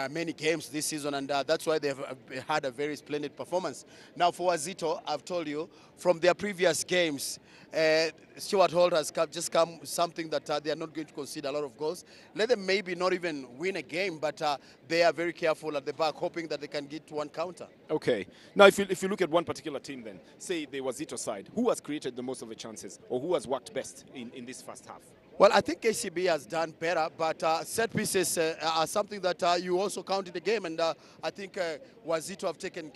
many games this season, and that's why they've had a very splendid performance. Now, for Wazito, I've told you, from their previous games, Stuart Hall has just come something that they are not going to concede a lot of goals. Let them maybe not even win a game, but they are very careful at the back, hoping that they can get to one counter. Okay. Now, if you look at one particular team then, say the Wazito side, who has created the most of the chances, or who has worked best in this first half? Well, I think KCB has done better, but set pieces are something that you also count in the game, and I think Wazito have taken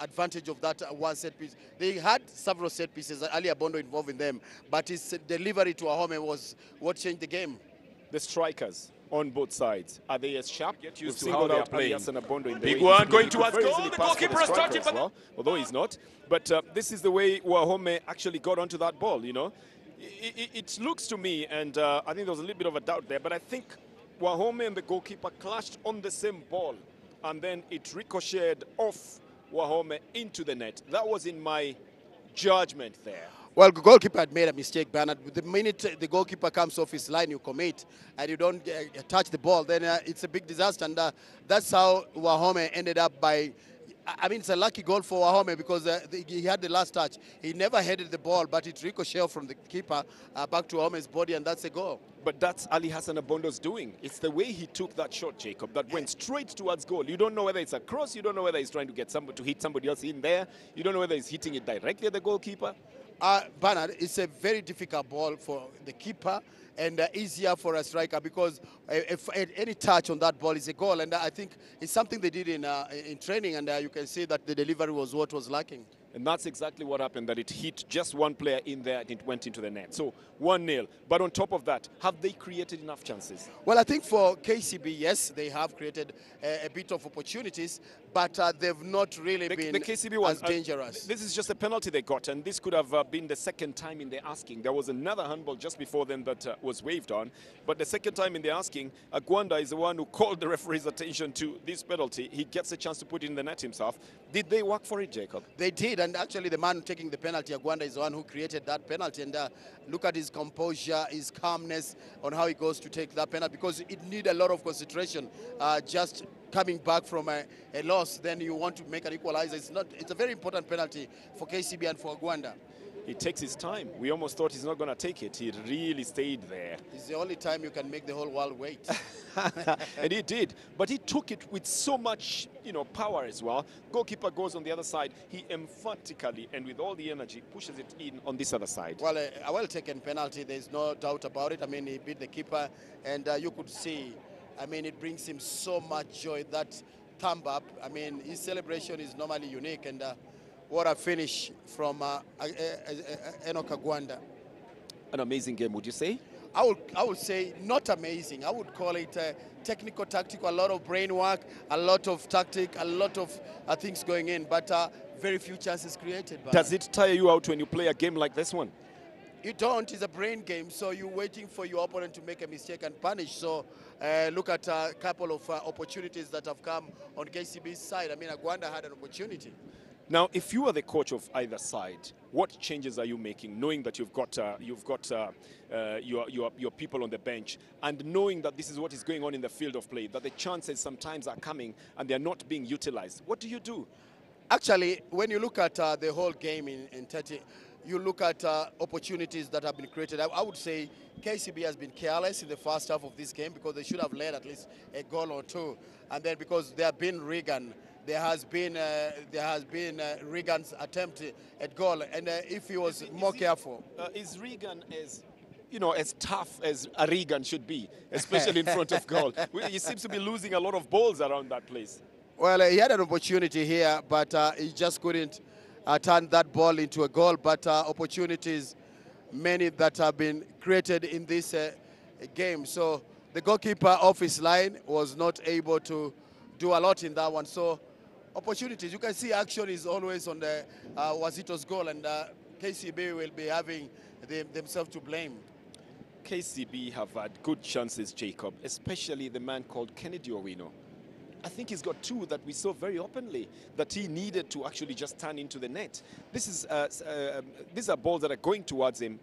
advantage of that one set piece. They had several set pieces, Ali Abondo involved in them, but his delivery to Ahome was what changed the game. The strikers on both sides, are they as sharp? Get used to how they are playing. Big one going towards goal. The goalkeeper has started, well, although he's not. But this is the way Wahome actually got onto that ball, you know. It looks to me, and I think there was a little bit of a doubt there, but I think Wahome and the goalkeeper clashed on the same ball, and then it ricocheted off Wahome into the net. That was in my judgment there. Well, the goalkeeper had made a mistake, Bernard. The minute the goalkeeper comes off his line, you commit, and you don't touch the ball, then it's a big disaster. And that's how Wahome ended up by... I mean, it's a lucky goal for Wahome because he had the last touch. He never headed the ball, but it ricocheted from the keeper back to Wahome's body, and that's a goal. But that's Ali Hassan Abondo's doing. It's the way he took that shot, Jacob, that went straight towards goal. You don't know whether it's a cross. You don't know whether he's trying to get somebody to hit somebody else in there. You don't know whether he's hitting it directly at the goalkeeper. Bernard, it's a very difficult ball for the keeper and easier for a striker because if any touch on that ball is a goal. And I think it's something they did in training, and you can see that the delivery was what was lacking. And that's exactly what happened, that it hit just one player in there and it went into the net. So 1-0. But on top of that, have they created enough chances? Well, I think for KCB, yes, they have created a bit of opportunities, but they've not really been the KCB one, as dangerous. This is just a penalty they got, and this could have been the second time in the asking. There was another handball just before them that was waved on, but the second time in the asking, Agwanda is the one who called the referee's attention to this penalty. He gets a chance to put it in the net himself. Did they work for it, Jacob? They did, and actually the man taking the penalty, Agwanda, is the one who created that penalty. And look at his composure, his calmness on how he goes to take that penalty, because it needs a lot of concentration. Just coming back from a loss, then you want to make an equalizer. It's a very important penalty for KCB and for Agwanda. he takes his time. We almost thought he's not going to take it. He really stayed there. It's the only time you can make the whole world wait. And he did, but he took it with so much, power as well. Goalkeeper goes on the other side. He emphatically and with all the energy pushes it in on this other side. Well, a well-taken penalty, there's no doubt about it. I mean, he beat the keeper, and you could see, I mean, it brings him so much joy, that thumb up. I mean, his celebration is normally unique, and what a finish from Enoch Agwanda. An amazing game, would you say? I would say not amazing. I would call it technical, tactical, a lot of brain work, a lot of tactic, a lot of things going in, but very few chances created. Does it tire you out when you play a game like this one? You don't. It's a brain game, so you're waiting for your opponent to make a mistake and punish. So look at a couple of opportunities that have come on KCB's side. I mean, Agwanda had an opportunity. Now, if you are the coach of either side, what changes are you making, knowing that you've got your people on the bench, and knowing that this is what is going on in the field of play, that the chances sometimes are coming and they're not being utilized? What do you do? Actually, when you look at the whole game in 30, you look at opportunities that have been created. I would say KCB has been careless in the first half of this game, because they should have led at least a goal or two. And then because there have been Regan, there has been Regan's attempt at goal, and if he was more careful. Is Regan as tough as a Regan should be, especially in front of goal? He seems to be losing a lot of balls around that place. Well, he had an opportunity here, but he just couldn't turn that ball into a goal. But opportunities, many that have been created in this game. So the goalkeeper off his line was not able to do a lot in that one. So opportunities, you can see action is always on the Wazito's goal, and KCB will be having themselves to blame. KCB have had good chances, Jacob, especially the man called Kennedy Owino. I think he's got two that we saw very openly that he needed to actually just turn into the net. These are balls that are going towards him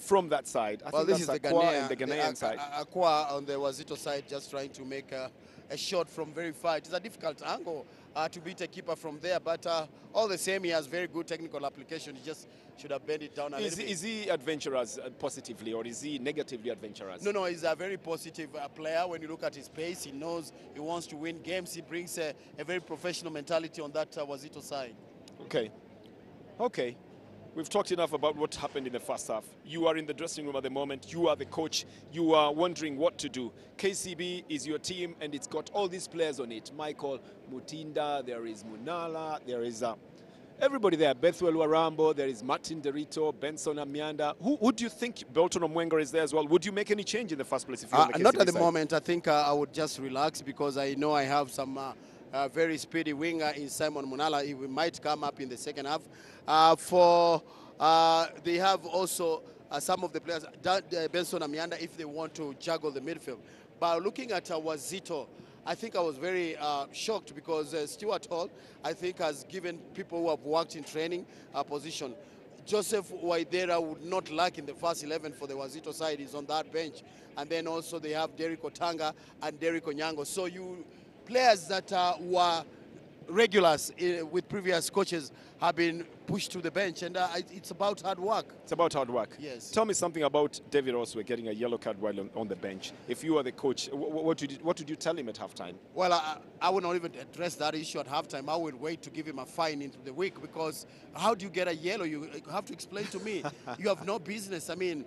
from that side. I think this is the Ghanaian side. Akwa on the Wazito side just trying to make a shot from very far. It's a difficult angle to beat a keeper from there, but all the same, he has very good technical application. He just should have bent it down a little bit. Is he adventurous positively, or is he negatively adventurous? No, he's a very positive player. When you look at his pace, he knows he wants to win games. He brings a very professional mentality on that Wazito side. Okay. We've talked enough about what happened in the first half. You are in the dressing room at the moment. You are the coach. You are wondering what to do. KCB is your team, and it's got all these players on it. Michael Mutinda, there is Munala, there is everybody there. Bethwell Warambo, there is Martin Derito, Benson Amianda. Who do you think? Belton Omwenga is there as well. Would you make any change in the first place if you're on the KCB Not at the side? moment. I think I would just relax, because I know I have some very speedy winger in Simon Munala. He might come up in the second half. They have also some of the players, Benson Amianda, if they want to juggle the midfield. But looking at Wazito, I think I was very shocked, because Stuart Hall, I think, has given people who have worked in training a position. Joseph Waidera would not lack in the first 11 for the Wazito side. He's on that bench. And then also they have Derek Otanga and Derek Onyango. So players that were regulars with previous coaches have been pushed to the bench, and it's about hard work. It's about hard work. Yes. Tell me something about David Oswe getting a yellow card while on the bench. If you are the coach, what did you tell him at halftime? Well, I would not even address that issue at halftime. I would wait to give him a fine into the week, because how do you get a yellow? You have to explain to me. You have no business. I mean,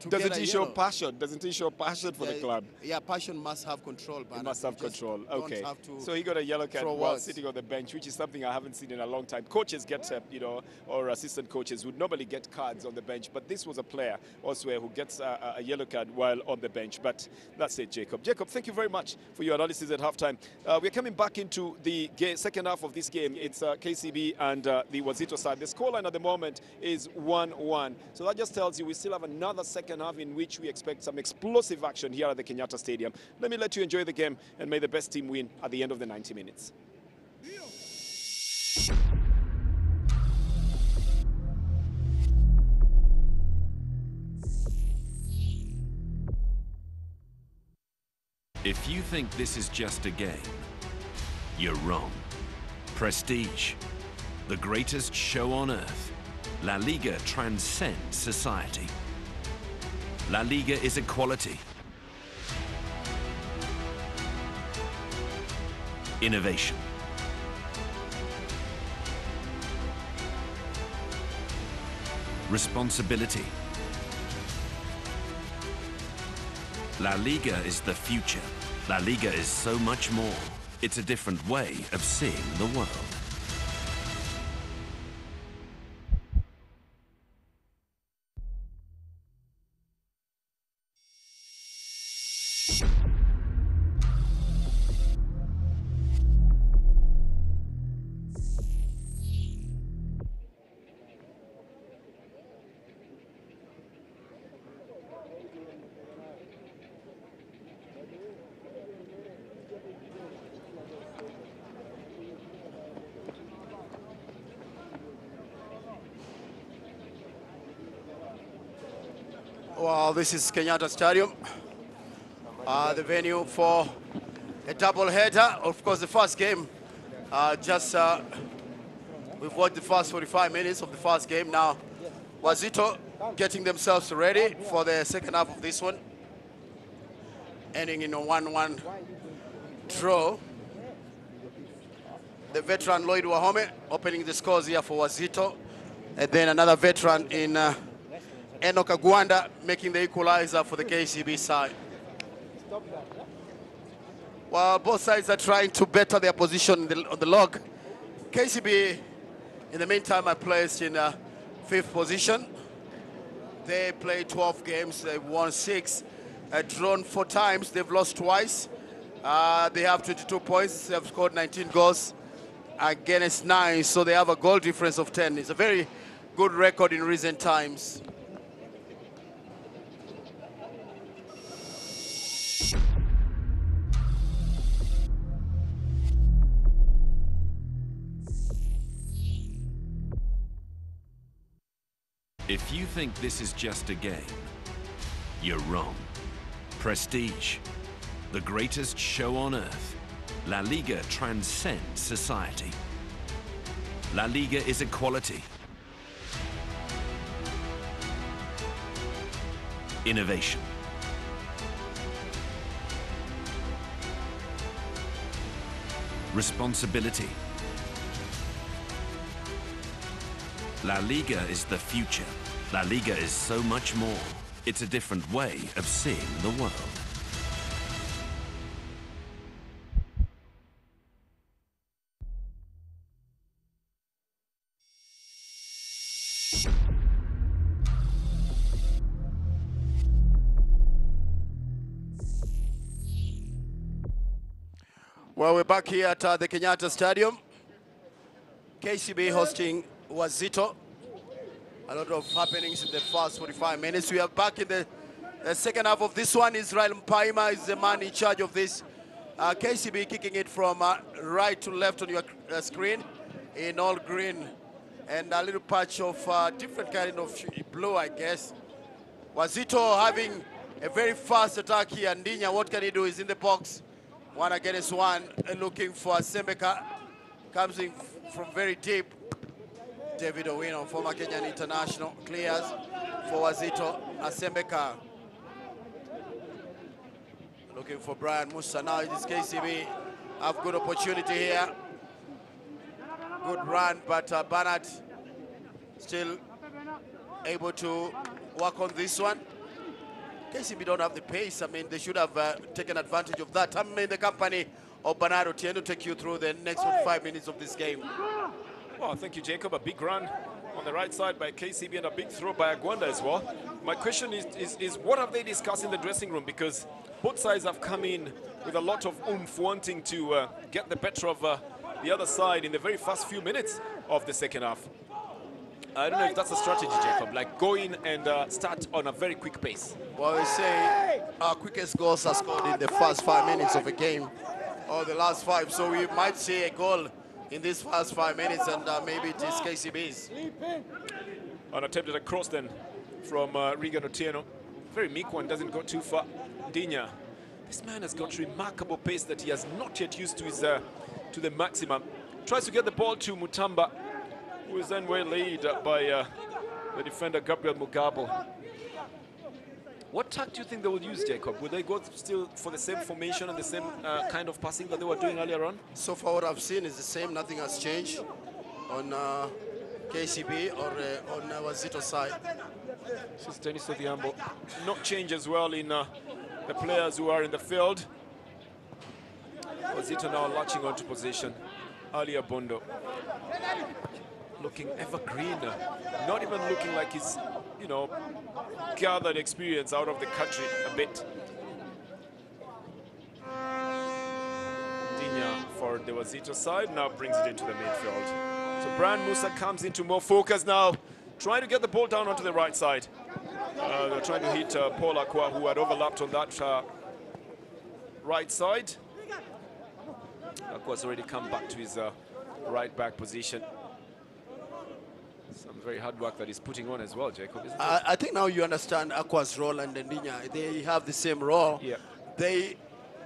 doesn't he show passion? Doesn't he show passion for the club? Yeah, passion must have control. It must have control. Okay. So he got a yellow card while sitting on the bench, which is something I haven't seen in a long time. Coaches get, or assistant coaches would normally get cards on the bench, but this was a player also who gets a yellow card while on the bench. But that's it, Jacob. Jacob, thank you very much for your analysis at halftime. We're coming back into the second half of this game. It's KCB and the Wazito side. The scoreline at the moment is 1-1. So that just tells you we still have another second half in which we expect some explosive action here at the Kenyatta Stadium. Let me let you enjoy the game, and may the best team win at the end of the 90 minutes. If you think this is just a game, you're wrong. Prestige, the greatest show on earth, La Liga transcends society. La Liga is equality, innovation, responsibility. La Liga is the future. La Liga is so much more. It's a different way of seeing the world. Well, this is Kenyatta Stadium, the venue for a double header. Of course, the first game, we've watched the first 45 minutes of the first game. Now, Wazito getting themselves ready for the second half of this one, ending in a 1-1 draw. The veteran Lloyd Wahome opening the scores here for Wazito, and then another veteran in Enoch Agwanda making the equalizer for the KCB side. While both sides are trying to better their position on the log, KCB, in the meantime, are placed in 5th position. They played 12 games, they've won 6, drawn 4 times, they've lost twice. They have 22 points, they have scored 19 goals against 9, so they have a goal difference of 10. It's a very good record in recent times. If you think this is just a game, you're wrong. Prestige, the greatest show on earth. La Liga transcends society. La Liga is equality, innovation, responsibility. La Liga is the future. La Liga is so much more. It's a different way of seeing the world. Well, we're back here at the Kenyatta Stadium. KCB hosting Wazito. A lot of happenings in the first 45 minutes. We are back in the second half of this one. Israel Mpaima is the man in charge of this. KCB kicking it from right to left on your screen in all green and a little patch of different kind of blue, I guess. Wazito having a very fast attack here. Ndinya, what can he do? He's in the box. 1 against 1, looking for Sembeka. Comes in from very deep. David Owino, former Kenyan international, clears for Wazito. Asembeka looking for Brian Musa. Now it is KCB. Have good opportunity here. Good run, but Bernard still able to work on this one. KCB don't have the pace. I mean, they should have taken advantage of that. I'm in the company of Bernard Otieno to take you through the next 45 minutes of this game. Well, thank you, Jacob. A big run on the right side by KCB and a big throw by Agwanda as well. My question is what have they discussed in the dressing room? Because both sides have come in with a lot of oomph, wanting to get the better of the other side in the very first few minutes of the second half. I don't know if that's a strategy, Jacob, like go in and start on a very quick pace. Well, we say our quickest goals are scored in the first 5 minutes of a game, or the last 5. So we might see a goal in these first 5 minutes, and maybe it is KCB's. An attempted across then from Regan Otieno. Very meek one, doesn't go too far. Dinya. This man has got remarkable pace that he has not yet used to his to the maximum. Tries to get the ball to Mutamba, who is then waylaid by the defender Gabriel Mugabe. What tack do you think they will use, Jacob? Will they go still for the same formation and the same kind of passing that they were doing earlier on? So far what I've seen is the same, nothing has changed on KCB or on Wazito side. This is Dennis Odhiambo. Not change as well in the players who are in the field. Wazito now latching onto position. Ali Abondo looking evergreen, not even looking like he's, you know, gathered experience out of the country a bit. Dinya for the Wazito side now brings it into the midfield. So Brian Musa comes into more focus now, trying to get the ball down onto the right side. They're trying to hit Paul Akwa, who had overlapped on that right side. Akwa's already come back to his right back position. Some very hard work that he's putting on as well, Jacob, isn't it? I think now you understand Akwa's role and Ndinya. They have the same role. Yeah. They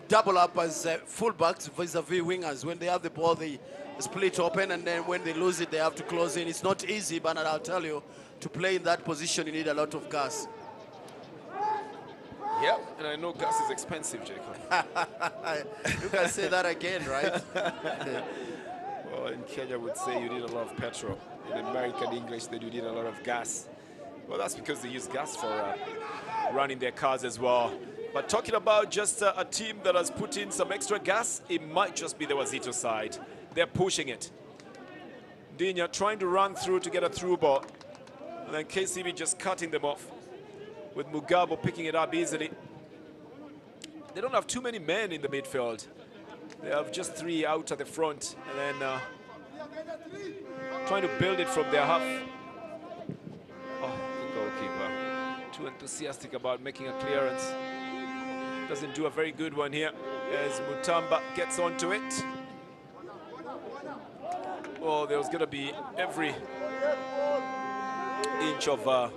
double up as fullbacks vis-a-vis wingers. When they have the ball, they split open, and then when they lose it, they have to close in. It's not easy, but I'll tell you, to play in that position, you need a lot of gas. Yeah, and I know gas is expensive, Jacob. You can say that again, right? Well, in Kenya would say you need a lot of petrol. In American English, they do need a lot of gas. Well, that's because they use gas for running their cars as well. But talking about just a team that has put in some extra gas, it might just be the Wazito side. They're pushing it. Dinya trying to run through to get a through ball. And then KCB just cutting them off, with Mugabe picking it up easily. They don't have too many men in the midfield. They have just 3 out at the front, and then trying to build it from their half. Oh, the goalkeeper, too enthusiastic about making a clearance. Doesn't do a very good one here as Mutamba gets onto it. Well, there was going to be every inch of the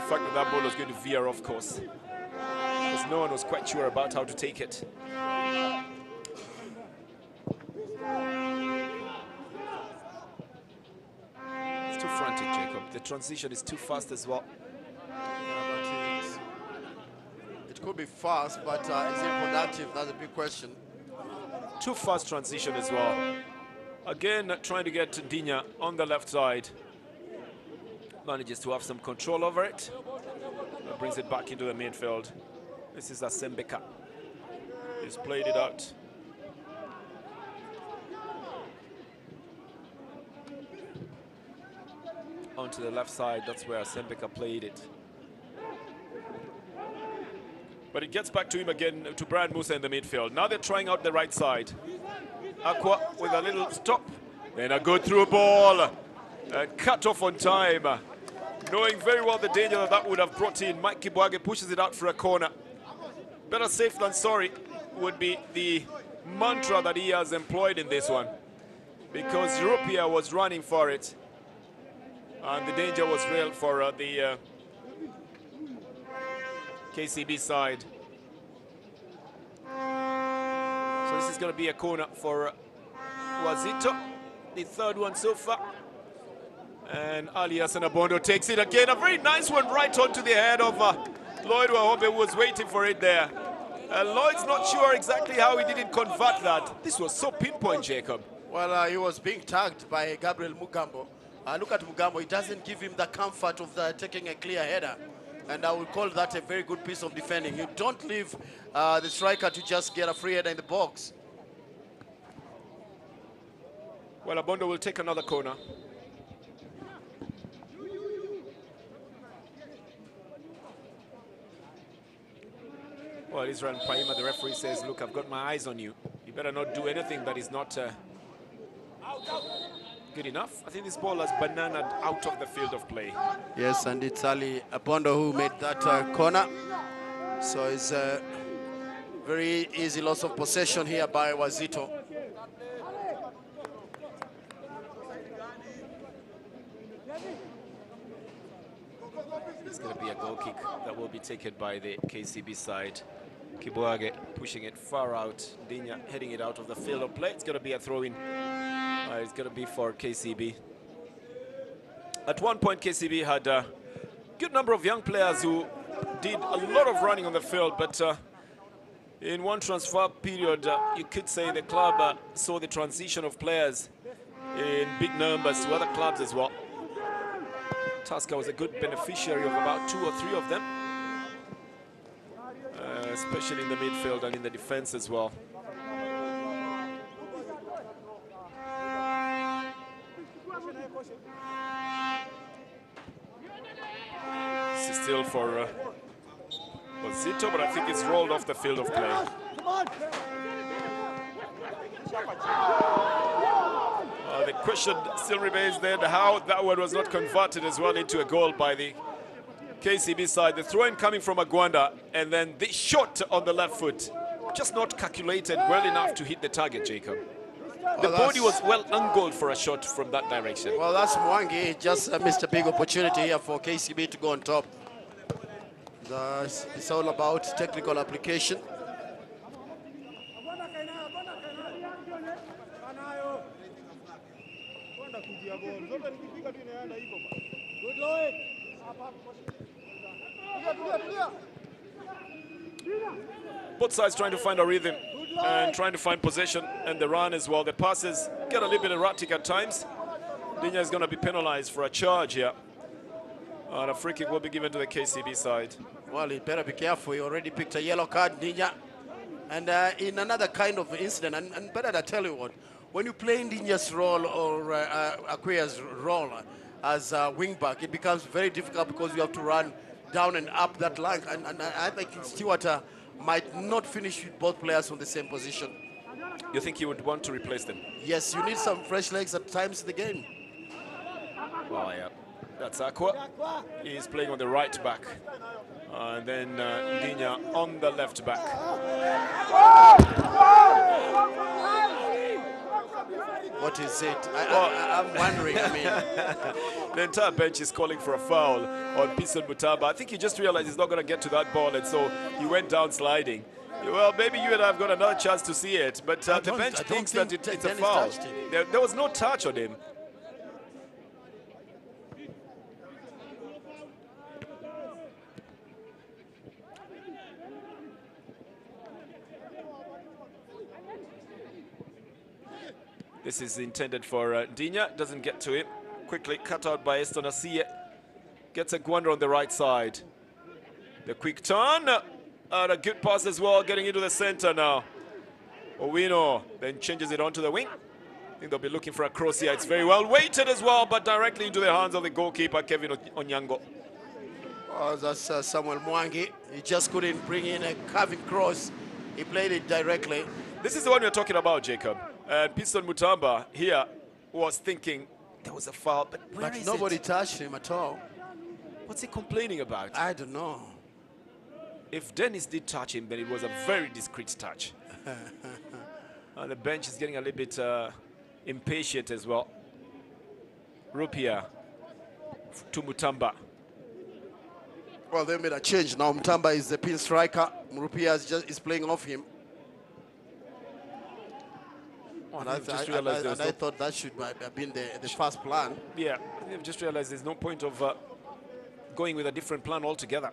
fact that that ball was going to veer off course, because no one was quite sure about how to take it. It's too frantic, Jacob. The transition is too fast as well. It could be fast, but is it productive? That's a big question. Too fast transition as well. Again, trying to get Dinya on the left side. Manages to have some control over it. Brings it back into the midfield. This is Asembeka. He's played it out. Onto the left side, that's where Asembeka played it. But it gets back to him again, to Brian Musa in the midfield. Now they're trying out the right side. Aqua with a little stop. Then a good through ball. Cut off on time. Knowing very well the danger that that would have brought in, Mike Kibwage pushes it out for a corner. Better safe than sorry would be the mantra that he has employed in this one, because Europia was running for it, and the danger was real for the KCB side. So this is going to be a corner for Wazito, the third one so far. And Ali Abondo takes it again. A very nice one right onto the head of Lloyd Wahombe, who was waiting for it there. Lloyd's not sure exactly how he didn't convert that. This was so pinpoint, Jacob. Well, he was being tagged by Gabriel Mugambo. Look at Mugambo. It doesn't give him the comfort of taking a clear header. And I will call that a very good piece of defending. You don't leave the striker to just get a free header in the box. Well, Abondo will take another corner. Well, Israel Paima, the referee, says, look, I've got my eyes on you. You better not do anything that is not good enough. I think this ball has bananaed out of the field of play. Yes, and it's Ali Abondo who made that corner. So it's a very easy loss of possession here by Wazito. It's going to be a goal kick that will be taken by the KCB side. Kibwage pushing it far out. Dinya heading it out of the field of play. It's going to be a throw-in. It's going to be for KCB. At one point, KCB had a good number of young players who did a lot of running on the field, but in one transfer period, you could say the club saw the transition of players in big numbers to other clubs as well. Tusker was a good beneficiary of about 2 or 3 of them, especially in the midfield and in the defense as well. This is still for Wazito, but I think it's rolled off the field of play. The question still remains then how that one was not converted as well into a goal by the KCB side. The throw-in coming from Agwanda, and then the shot on the left foot, just not calculated well enough to hit the target, Jacob. The body was well angled for a shot from that direction. Well, that's Mwangi. Just missed a big opportunity here for KCB to go on top. It's all about technical application. Both sides trying to find a rhythm and trying to find possession and the run as well. The passes get a little bit erratic at times. Dinya is going to be penalized for a charge here. And a free kick will be given to the KCB side. Well, he better be careful. He already picked a yellow card, Dinya. And in another kind of incident, and better to tell you what, when you play Dinya's role or Akwea's role as a wing-back, it becomes very difficult because you have to run down and up that line. And I think Stewart might not finish with both players on the same position. You think you would want to replace them? Yes, you need some fresh legs at times in the game. Oh, yeah. That's Aqua. He's playing on the right back. And then Dinya on the left back. What is it? I'm wondering, I mean. The entire bench is calling for a foul on Piston Mutaba. I think he just realized he's not going to get to that ball, and so he went down sliding. Well, maybe you and I have got another chance to see it, but the bench thinks that it's a foul. There was no touch on him. This is intended for Dinya, doesn't get to him. Quickly cut out by Eston Asiye. Gets a Gwanda on the right side. The quick turn, and a good pass as well, getting into the center now. Owino then changes it onto the wing. I think they'll be looking for a cross here. It's very well weighted as well, but directly into the hands of the goalkeeper, Kevin Onyango. Oh, that's Samuel Mwangi. He just couldn't bring in a curving cross. He played it directly. This is the one we're talking about, Jacob. And Piston Mutamba here was thinking there was a foul, but where is nobody it? touched him at all. What's he complaining about? I don't know. If Dennis did touch him, then it was a very discreet touch. And the bench is getting a little bit impatient as well. Rupia to Mutamba. Well, they made a change now. Mutamba is the pin striker. Rupia is playing off him. And I thought that should have been the first plan. Yeah, I've just realized there's no point of going with a different plan altogether.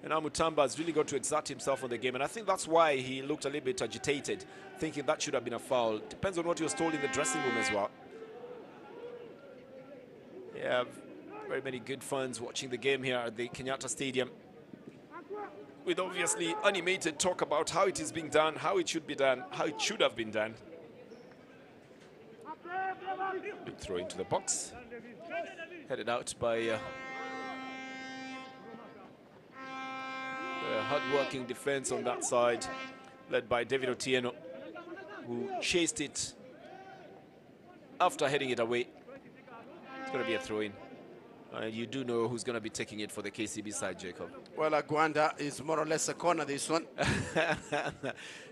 And now Mutamba has really got to exert himself on the game, and I think that's why he looked a little bit agitated, thinking that should have been a foul. Depends on what he was told in the dressing room as well. Yeah, very many good fans watching the game here at the Kenyatta Stadium, with obviously animated talk about how it is being done, how it should be done, how it should have been done. Big throw into the box, headed out by the hard-working defense on that side, led by David Otieno, who chased it after heading it away. It's going to be a throw-in. You do know who's going to be taking it for the KCB side, Jacob. Well, Agwanda is more or less a corner, this one.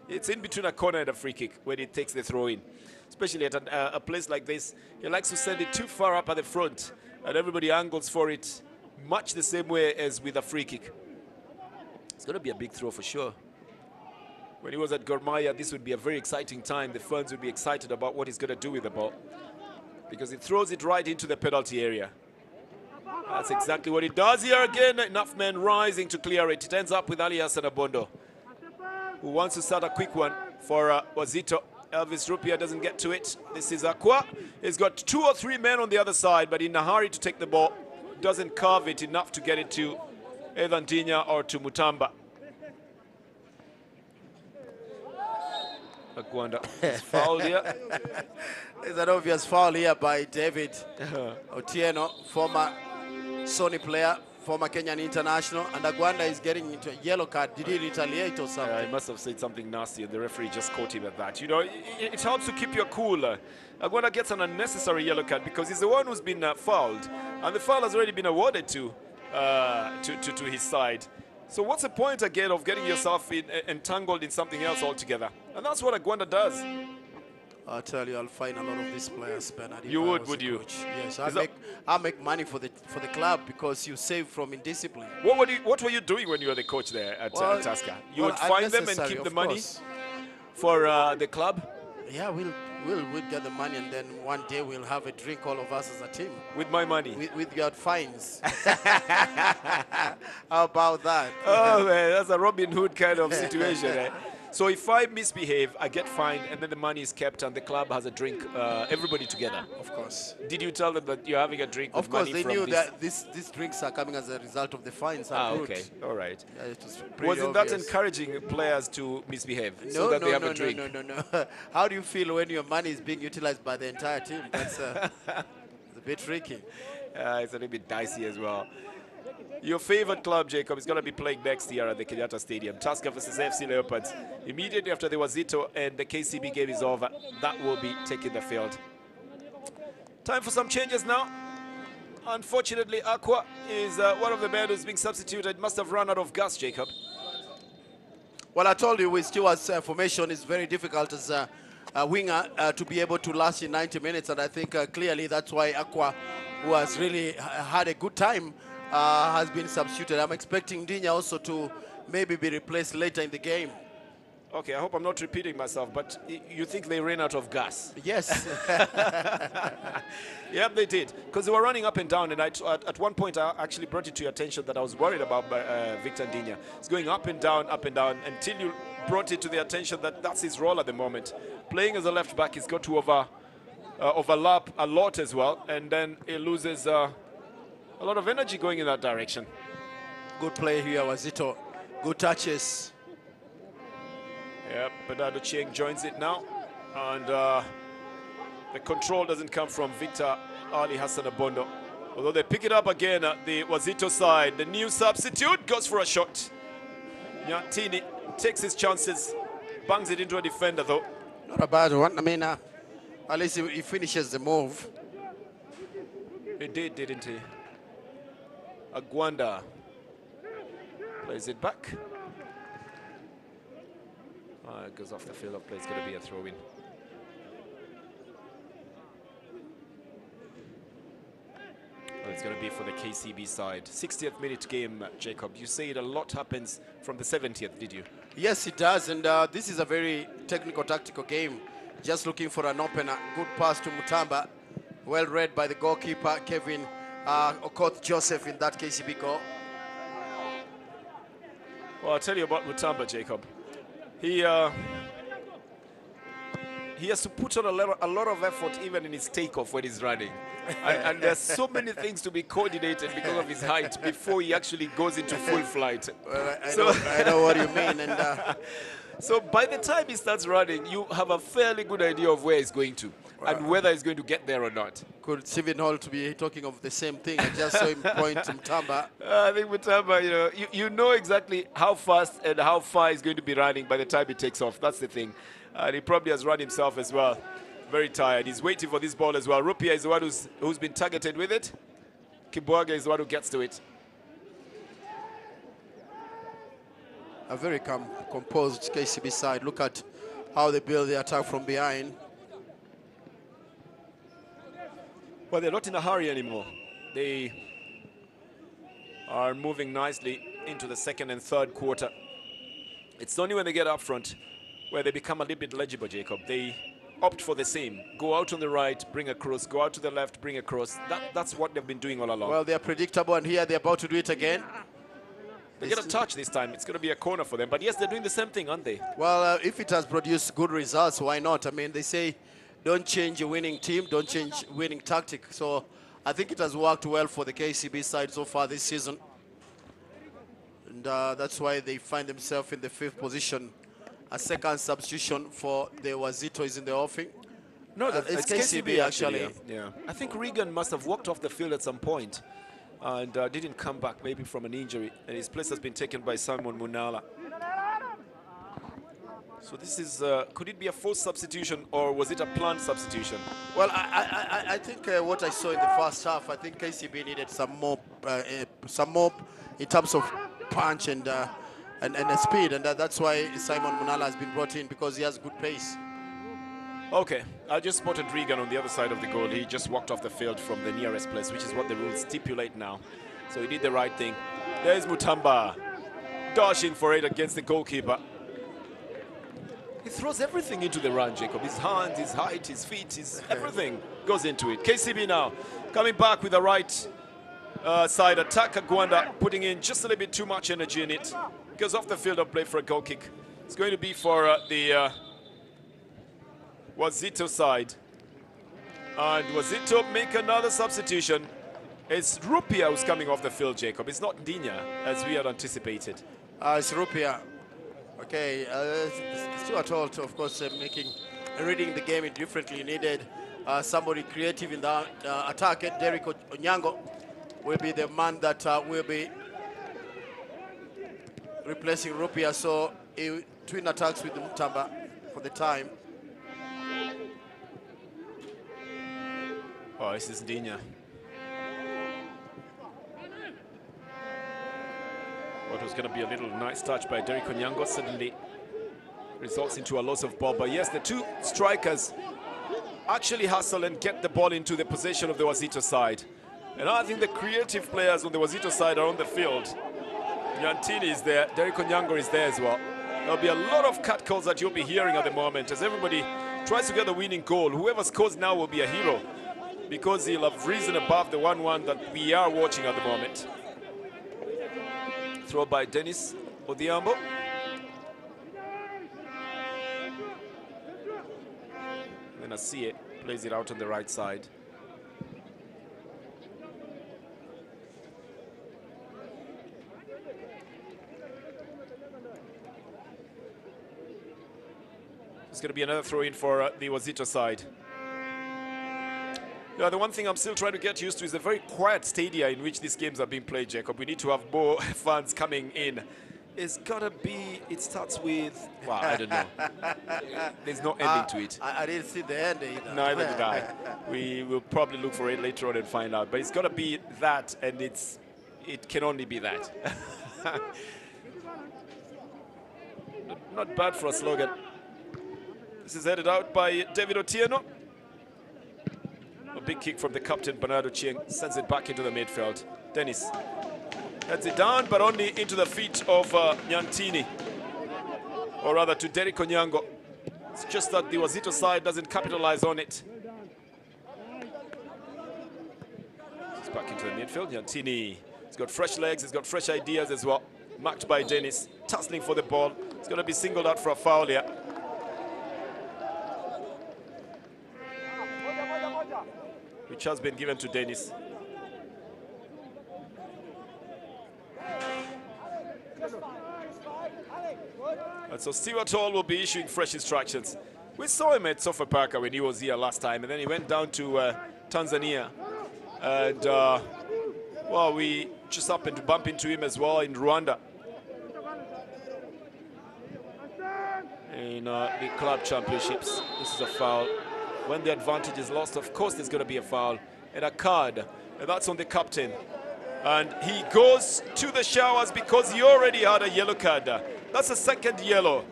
It's in between a corner and a free kick when he takes the throw-in. Especially at a place like this, he likes to send it too far up at the front, and everybody angles for it much the same way as with a free kick. It's going to be a big throw for sure. When he was at Gor Mahia, this would be a very exciting time. The fans would be excited about what he's going to do with the ball, because he throws it right into the penalty area. That's exactly what he does here again. Enough men rising to clear it. It ends up with Ali Hassan Abondo, who wants to start a quick one for Wazito. Elvis Rupia doesn't get to it. This is Aqua. He's got 2 or 3 men on the other side, but in a hurry to take the ball. Doesn't carve it enough to get it to either Ndinya or to Mutamba. Agwanda is fouled here. There's an obvious foul here by David Otieno, former Sony player, former Kenyan international, and Agwanda is getting into a yellow card. Did he retaliate or something? He must have said something nasty, and the referee just caught him at that. You know, it helps to keep your cool. Agwanda gets an unnecessary yellow card because he's the one who's been fouled, and the foul has already been awarded to his side. So what's the point again of getting yourself entangled in something else altogether? And that's what Agwanda does. I'll tell you, I'll find a lot of these players, Bernard. You would you? Coach. Yes, I make money for the club because you save from indiscipline. What were you doing when you were the coach there at Tusker? You would find them and keep the money for the club? Yeah, we'll get the money, and then one day we'll have a drink, all of us as a team. With my money? With your fines. How about that? Oh, man, that's a Robin Hood kind of situation. Eh? So if I misbehave, I get fined, and then the money is kept, and the club has a drink, everybody together. Of course. Did you tell them that you're having a drink with Of course, money they from knew this? that these drinks are coming as a result of the fines. Okay, all right. Yeah, it was pretty Wasn't that obvious. encouraging players to misbehave so No, that they have no, a drink? no. How do you feel when your money is being utilized by the entire team? That's it's a bit tricky. It's a little bit dicey as well. Your favorite club, Jacob, is going to be playing next year at the Kenyatta Stadium. Tusker versus FC Leopards. Immediately after the Wazito and the KCB game is over, that will be taking the field. Time for some changes now. Unfortunately, Aqua is one of the men who's being substituted. Must have run out of gas, Jacob. Well, I told you with Stewart's formation, it's very difficult as a winger to be able to last in 90 minutes. And I think clearly that's why Aqua, who has really had a good time, has been substituted. I'm expecting Ndinya also to maybe be replaced later in the game. Okay, I hope I'm not repeating myself, but you think they ran out of gas? Yes. Yep, they did. Because they were running up and down, and at one point I actually brought it to your attention that I was worried about Victor Ndinya. It's going up and down, until you brought it to the attention that that's his role at the moment. Playing as a left back, he's got to overlap a lot as well, and then he loses a lot of energy going in that direction. Good play here, Wazito. Good touches. Yep, Bernardo Chieng joins it now, and the control doesn't come from Victor Ali Hassan Abondo. Although they pick it up again at the Wazito side. The new substitute goes for a shot. Nyatini takes his chances, bangs it into a defender though. Not a bad one. I mean, at least he finishes the move. He did, didn't he? Agwanda plays it back. It goes off the field of play. It's going to be a throw-in. Well, it's going to be for the KCB side. 60th minute game, Jacob. You said a lot happens from the 70th, did you? Yes, it does. And this is a very technical, tactical game. Just looking for an opener. Good pass to Mutamba. Well read by the goalkeeper, Kevin Okoth Joseph, in that KCB goal. Well, I'll tell you about Mutamba, Jacob. He has to put on a lot of effort even in his takeoff when he's running. and there's so many things to be coordinated because of his height before he actually goes into full flight. Well, I know what you mean. And so by the time he starts running, you have a fairly good idea of where he's going to and whether he's going to get there or not. Could Stephen Hall to be talking of the same thing? I just saw him point to Mutamba. I think Mutamba, you know exactly how fast and how far he's going to be running by the time he takes off. That's the thing. And he probably has run himself as well. Very tired. He's waiting for this ball as well. Rupia is the one who's been targeted with it. Kibwaga is the one who gets to it. A very composed KCB side. Look at how they build the attack from behind. Well, they're not in a hurry anymore. They are moving nicely into the second and third quarter. It's only when they get up front where they become a little bit legible, Jacob. They opt for the same. Go out on the right, bring across. Go out to the left, bring across. That's what they've been doing all along. Well, they're predictable, and here they're about to do it again. They get a touch this time. It's going to be a corner for them. But yes, they're doing the same thing, aren't they? Well, if it has produced good results, why not? I mean, they say don't change a winning team, don't change winning tactic. So I think it has worked well for the KCB side so far this season. And that's why they find themselves in the 5th position. A second substitution for the Wazito is in the offing. No, it's KCB actually. Yeah. I think Regan must have walked off the field at some point and didn't come back, maybe from an injury. And his place has been taken by Simon Munala. So this is, could it be a forced substitution or was it a planned substitution? Well, I think what I saw in the first half, I think KCB needed some more in terms of punch and speed, and that's why Simon Munala has been brought in, because he has good pace. Okay, I just spotted Regan on the other side of the goal. He just walked off the field from the nearest place, which is what the rules stipulate now. So he did the right thing. There's Mutamba, dashing for it against the goalkeeper. He throws everything into the run, Jacob. His hands, his height, his feet, his everything goes into it. KCB now coming back with the right side attack. Gwanda putting in just a little bit too much energy in it. Goes off the field of play for a goal kick. It's going to be for the Wazito side. And Wazito make another substitution. It's Rupia who's coming off the field, Jacob. It's not Dinya, as we had anticipated. It's Rupia. Okay, Stuart Holt, of course, reading the game differently. Needed somebody creative in the attack. Derek Onyango will be the man that will be replacing Rupia. So twin attacks with Mutamba for the time. Oh, this is Dinya. What was going to be a little nice touch by Derek Onyango suddenly results into a loss of ball. But yes, the two strikers actually hustle and get the ball into the possession of the Wazito side. And I think the creative players on the Wazito side are on the field. Nyantini is there, Derek Onyango is there as well. There'll be a lot of cut calls that you'll be hearing at the moment as everybody tries to get the winning goal. Whoever scores now will be a hero, because he'll have risen above the 1-1 that we are watching at the moment. Throw by Dennis Odhiambo. Then Asie plays it out on the right side. It's going to be another throw-in for the Wazito side. Yeah, the one thing I'm still trying to get used to is the very quiet stadia in which these games are being played, Jacob. We need to have more fans coming in. It's got to be, it starts with, well, I don't know. There's no ending to it. I didn't see the end either. Neither did I. We will probably look for it later on and find out. But it's got to be that, and it can only be that. Not bad for a slogan. This is headed out by David Otieno. A big kick from the captain, Bernardo Chieng, sends it back into the midfield. Dennis heads it down, but only into the feet of Nyantini, or rather to Derek Onyango. It's just that the Wazito side doesn't capitalize on it. It's back into the midfield. Nyantini, he's got fresh legs, he's got fresh ideas as well. Marked by Dennis, tussling for the ball. He's going to be singled out for a foul here. Which has been given to Dennis. And so Stuart Hall will be issuing fresh instructions. We saw him at Sofapaka when he was here last time, and then he went down to Tanzania. And, well, we just happened to bump into him as well in Rwanda. In the club championships. This is a foul. When the advantage is lost, of course there's going to be a foul and a card, and that's on the captain. And he goes to the showers because he already had a yellow card. That's a second yellow.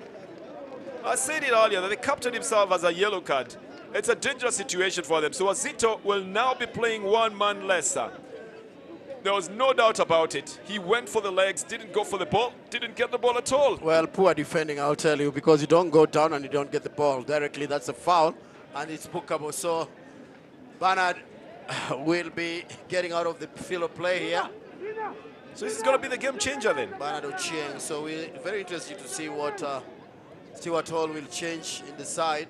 I said it earlier that the captain himself has a yellow card. It's a dangerous situation for them. So Wazito will now be playing one man less. There was no doubt about it. He went for the legs, didn't go for the ball, didn't get the ball at all. Well, poor defending, I'll tell you, because you don't go down and you don't get the ball directly. That's a foul. and it's bookable. So Bernard will be getting out of the field of play here. So this is going to be the game changer then. Bernard Ochieng. So we're very interested to see what Stuart Hall will change in the side.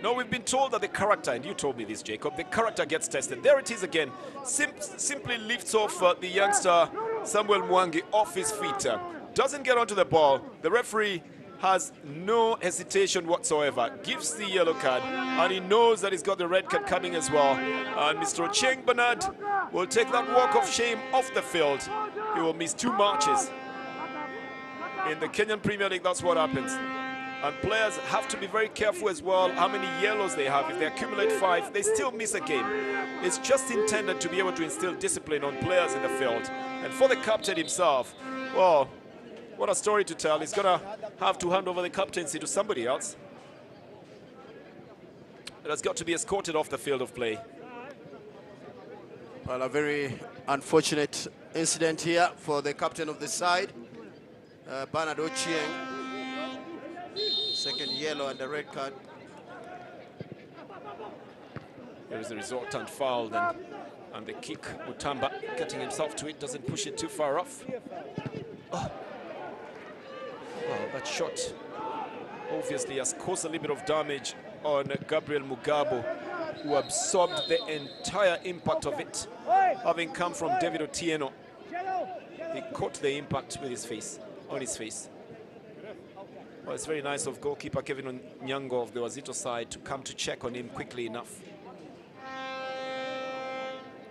No, we've been told that the character, and you told me this, Jacob, the character gets tested. There it is again. Simply lifts off the youngster Samuel Mwangi off his feet. Doesn't get onto the ball. The referee has no hesitation whatsoever. Gives the yellow card, and he knows that he's got the red card coming as well. And Mr. Ochieng Bernard will take that walk of shame off the field. He will miss 2 matches. In the Kenyan Premier League, that's what happens. And players have to be very careful as well how many yellows they have. If they accumulate 5, they still miss a game. It's just intended to be able to instill discipline on players in the field. And for the captain himself, well, what a story to tell. He's going to have to hand over the captaincy to somebody else. It has got to be escorted off the field of play. Well, a very unfortunate incident here for the captain of the side, Bernard Ochieng. Second yellow and the red card. There is the resultant foul then, and the kick. Mutamba getting himself to it, doesn't push it too far off. Oh. Well, that shot obviously has caused a little bit of damage on Gabriel Mugabo, who absorbed the entire impact of it, having come from David Otieno. He caught the impact with his face, on his face. Well, it's very nice of goalkeeper Kevin Onyango of the Wazito side to come to check on him quickly enough.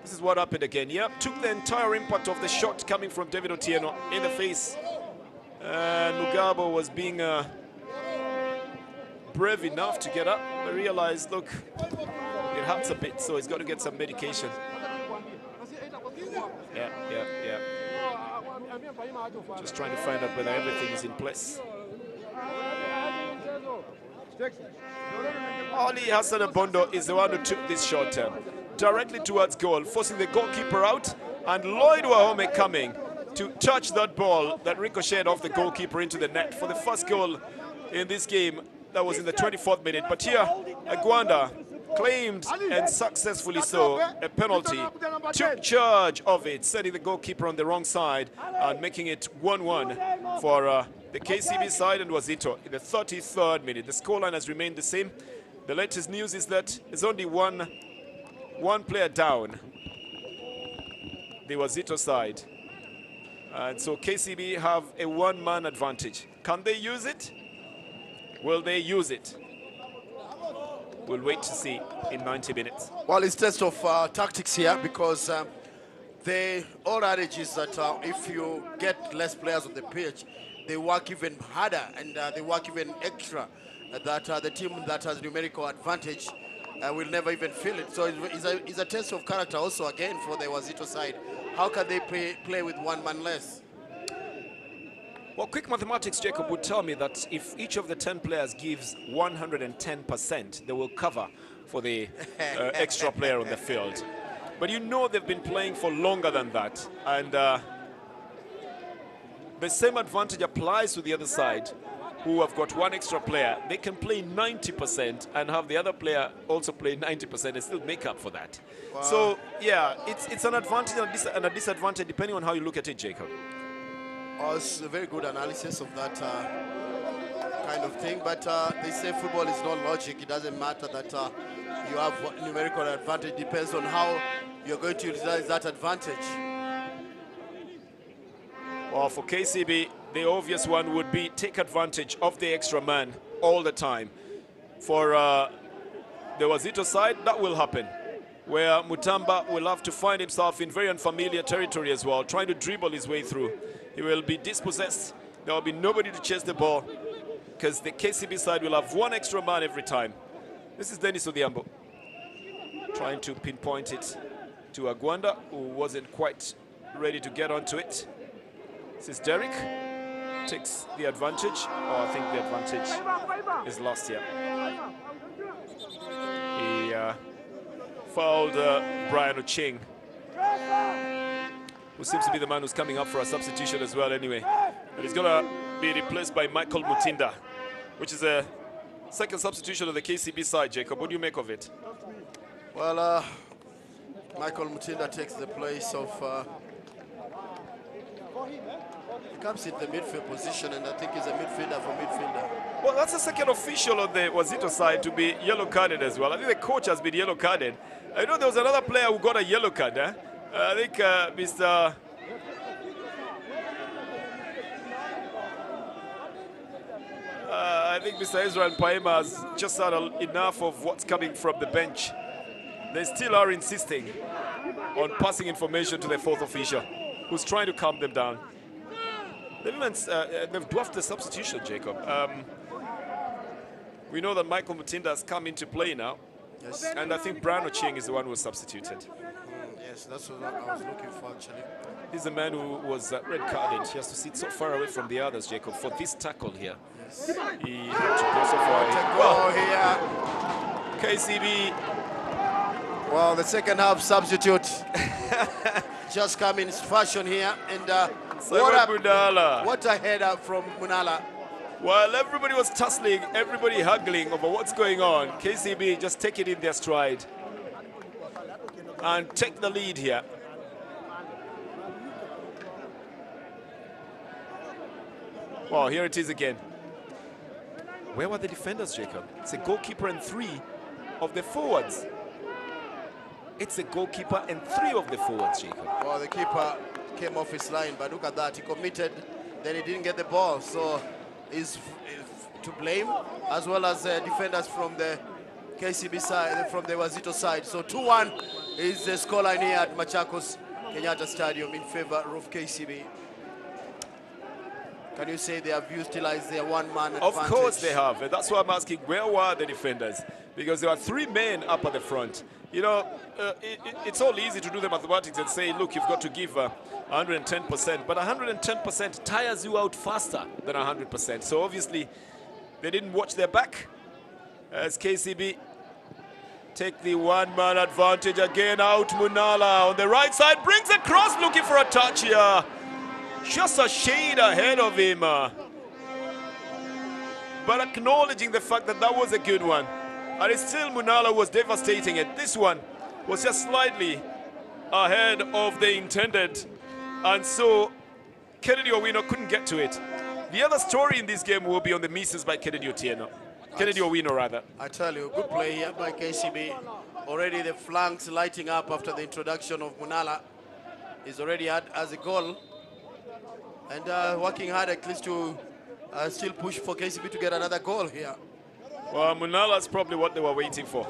This is what happened again. Yep, took the entire impact of the shot coming from David Otieno in the face. And Mugabo was being brave enough to get up, but realized, look, it hurts a bit, so he's got to get some medication. Yeah. Just trying to find out whether everything is in place. Ali Hassan Abondo is the one who took this shot directly towards goal, forcing the goalkeeper out, and Lloyd Wahome coming to touch that ball that ricocheted off the goalkeeper into the net for the first goal in this game. That was in the 24th minute. But here, Agwanda claimed, and successfully so, a penalty, took charge of it, setting the goalkeeper on the wrong side and making it 1-1 for the KCB side and Wazito in the 33rd minute. The scoreline has remained the same. The latest news is that there's only one player down, the Wazito side. And so KCB have a 1-man advantage. Can they use it? Will they use it? We'll wait to see in 90 minutes. Well, it's test of tactics here, because the old adage is that if you get less players on the pitch, they work even harder and they work even extra. That the team that has numerical advantage will never even feel it. So it's a test of character also again for the Wazito side. How can they play with 1 man less? Well, quick mathematics, Jacob, would tell me that if each of the 10 players gives 110%, they will cover for the extra player on the field. But you know they've been playing for longer than that. And the same advantage applies to the other side, who have got 1 extra player. They can play 90% and have the other player also play 90% and still make up for that. Wow. So, yeah, it's an advantage and a disadvantage depending on how you look at it, Jacob. Oh, it's a very good analysis of that kind of thing, but they say football is not logic. It doesn't matter that you have numerical advantage. It depends on how you're going to utilize that advantage. Well, for KCB, the obvious one would be take advantage of the extra man all the time. For the Wazito side, that will happen, where Mutamba will have to find himself in very unfamiliar territory as well, trying to dribble his way through. He will be dispossessed. There will be nobody to chase the ball, because the KCB side will have 1 extra man every time. This is Dennis Odhiambo trying to pinpoint it to Agwanda, who wasn't quite ready to get onto it. This is Derek, takes the advantage. Oh, I think the advantage is lost here. He fouled Brian Ochieng, who seems to be the man who's coming up for a substitution as well anyway. And he's going to be replaced by Michael Mutinda, which is a Second substitution on the KCB side, Jacob. What do you make of it? Well, Michael Mutinda takes the place of... he comes in the midfield position, and I think he's a midfielder for midfielder. Well, that's the second official on the Wazito side to be yellow carded as well. I think the coach has been yellow carded. I know there was another player who got a yellow card. I think Mr. I think Mr. Israel Paema has just had enough of what's coming from the bench. They still are insisting on passing information to the fourth official, who's trying to calm them down. They've dwarfed the substitution, Jacob. We know that Michael Mutinda has come into play now. Yes. And I think Brian Ochieng is the one who was substituted. Yes, that's what I was looking for, actually. He's the man who was red carded. He has to sit so far away from the others, Jacob, for this tackle here. Yes. He had to go so far away. Well, here. KCB. Well, the second half substitute just come in fashion here. And what a header from Munala. While everybody was tussling, everybody haggling over what's going on, KCB just take it in their stride and take the lead here. Well, here it is again. Where were the defenders, Jacob? It's a goalkeeper and 3 of the forwards. It's a goalkeeper and 3 of the forwards, Jacob. Well, the keeper came off his line, but look at that. He committed, then he didn't get the ball. So is to blame, as well as defenders from the KCB side, from the Wazito side. So 2-1 is the scoreline here at Machakos Kenyatta Stadium in favor of KCB. Can you say they have utilized their one-man advantage? Of course they have. And that's why I'm asking, where were the defenders? Because there are 3 men up at the front. You know, it's all easy to do the mathematics and say, look, you've got to give 110%. But 110% tires you out faster than 100%. So obviously, they didn't watch their back. As KCB take the one-man advantage again out. Munala on the right side brings a cross, looking for a touch here. Just a shade ahead of him. But acknowledging the fact that that was a good one. And it's still Munala was devastating it. This one was just slightly ahead of the intended. And so Kennedy Owino couldn't get to it. The other story in this game will be on the misses by Kennedy Otieno. Kennedy Owino, rather. I tell you, good play here by KCB. Already the flanks lighting up after the introduction of Munala. He's already had as a goal. And working hard at least to still push for KCB to get another goal here. Well, Munala's probably what they were waiting for.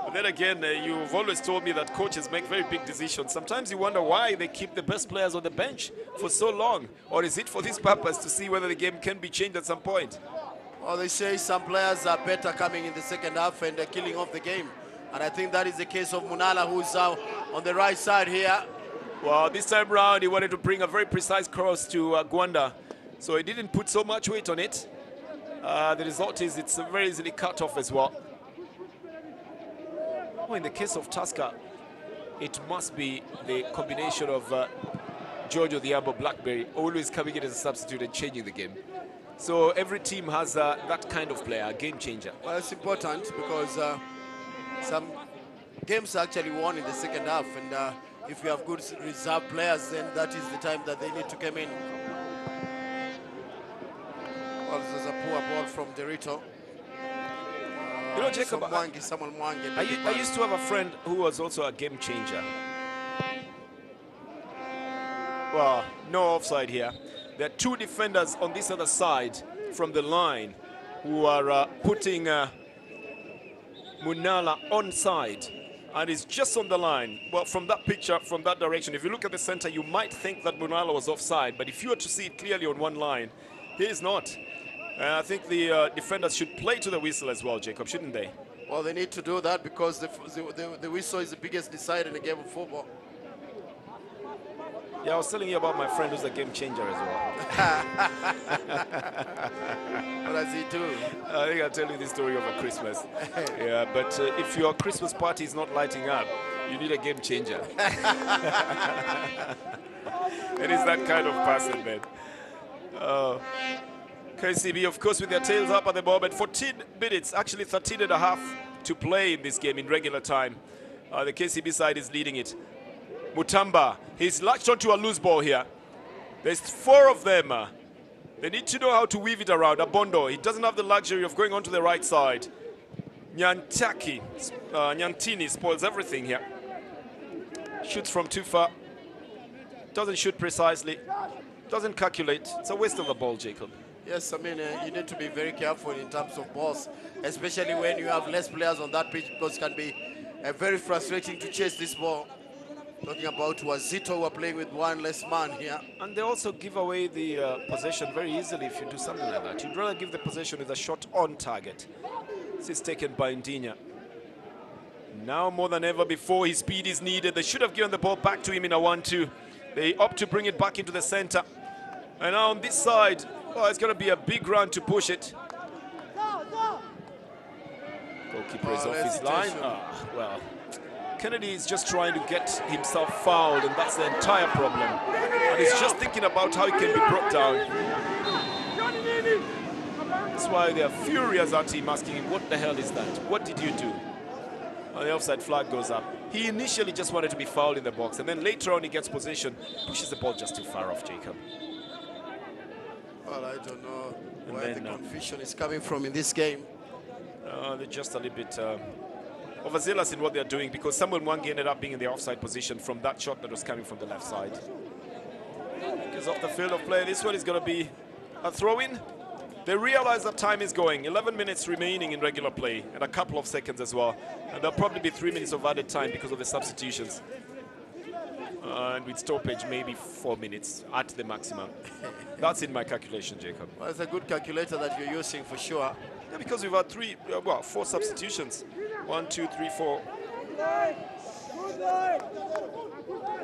But then again, you've always told me that coaches make very big decisions. Sometimes you wonder why they keep the best players on the bench for so long. Or is it for this purpose to see whether the game can be changed at some point? Well, they say some players are better coming in the second half and killing off the game. And I think that is the case of Munala, who's on the right side here. Well, this time round, he wanted to bring a very precise cross to Gwanda. So he didn't put so much weight on it. The result is it's very easily cut off as well. Well, in the case of Tusker, it must be the combination of Giorgio Diambo Blackberry always coming in as a substitute and changing the game. So every team has that kind of player, a game changer. Well, it's important because some games are actually won in the second half, and if you have good reserve players, then that is the time that they need to come in. Well, this is a poor ball from Derito. You know, Jacob, I used to have a friend who was also a game changer. Well, no offside here. There are 2 defenders on this other side from the line who are putting Munala onside. And he's just on the line. Well, from that picture, from that direction, if you look at the center, you might think that Munala was offside. But if you were to see it clearly on one line, he is not. I think the defenders should play to the whistle as well, Jacob, shouldn't they? Well, they need to do that because the whistle is the biggest decider in a game of football. Yeah, I was telling you about my friend who's a game changer as well. What does he do? I think I'll tell you this story over Christmas. Yeah, but if your Christmas party is not lighting up, you need a game changer. It is that kind of person, man. KCB, of course, with their tails up at the moment. 14 minutes, actually 13 and a half to play in this game in regular time. The KCB side is leading it. Mutamba, he's latched onto a loose ball here. There's 4 of them. They need to know how to weave it around. Abondo, he doesn't have the luxury of going onto the right side. Nyantini spoils everything here. Shoots from too far. Doesn't shoot precisely. Doesn't calculate. It's a waste of the ball, Jacob. Yes, I mean, you need to be very careful in terms of balls, especially when you have less players on that pitch, because it can be very frustrating to chase this ball. Talking about Wazito, who are playing with 1 less man here. And they also give away the possession very easily if you do something like that. You'd rather give the possession with a shot on target. This is taken by Ndinya. Now more than ever before, his speed is needed. They should have given the ball back to him in a 1-2. They opt to bring it back into the center. And now on this side, oh, it's going to be a big run to push it. Goalkeeper is off his line. Well, Kennedy is just trying to get himself fouled, and that's the entire problem. And he's just thinking about how he can be brought down. That's why they are furious at him, asking him, what the hell is that? What did you do? And the offside flag goes up. He initially just wanted to be fouled in the box, and then later on he gets possession, pushes the ball just too far off, Jacob. Well, I don't know where the confusion is coming from in this game. They're just a little bit overzealous in what they're doing, because Samuel Mwangi ended up being in the offside position from that shot that was coming from the left side. Because off the field of play, this one is going to be a throw-in. They realize that time is going. 11 minutes remaining in regular play, and a couple of seconds as well. And there'll probably be 3 minutes of added time because of the substitutions. And with stoppage, maybe 4 minutes at the maximum. That's in my calculation, Jacob. Well, it's a good calculator that you're using for sure. Yeah, because we've had 4 substitutions. 1, 2, 3, 4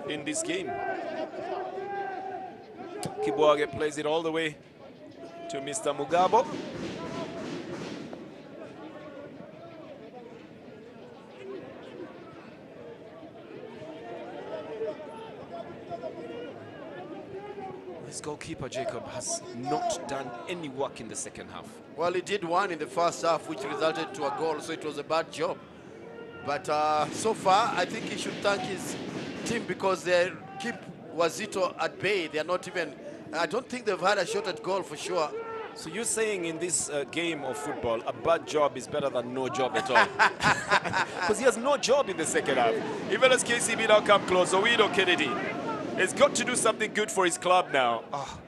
in this game. Kibwage plays it all the way to Mr. Mugabo. This goalkeeper, Jacob, has not done any work in the second half. Well, he did one in the first half, which resulted to a goal, so it was a bad job. But so far, I think he should thank his team, because they keep Wazito at bay. They are not even, I don't think they've had a shot at goal for sure. So you're saying in this game of football, a bad job is better than no job at all? Because he has no job in the second half. Even as KCB now come close, Owino Kennedy has got to do something good for his club now. Oh.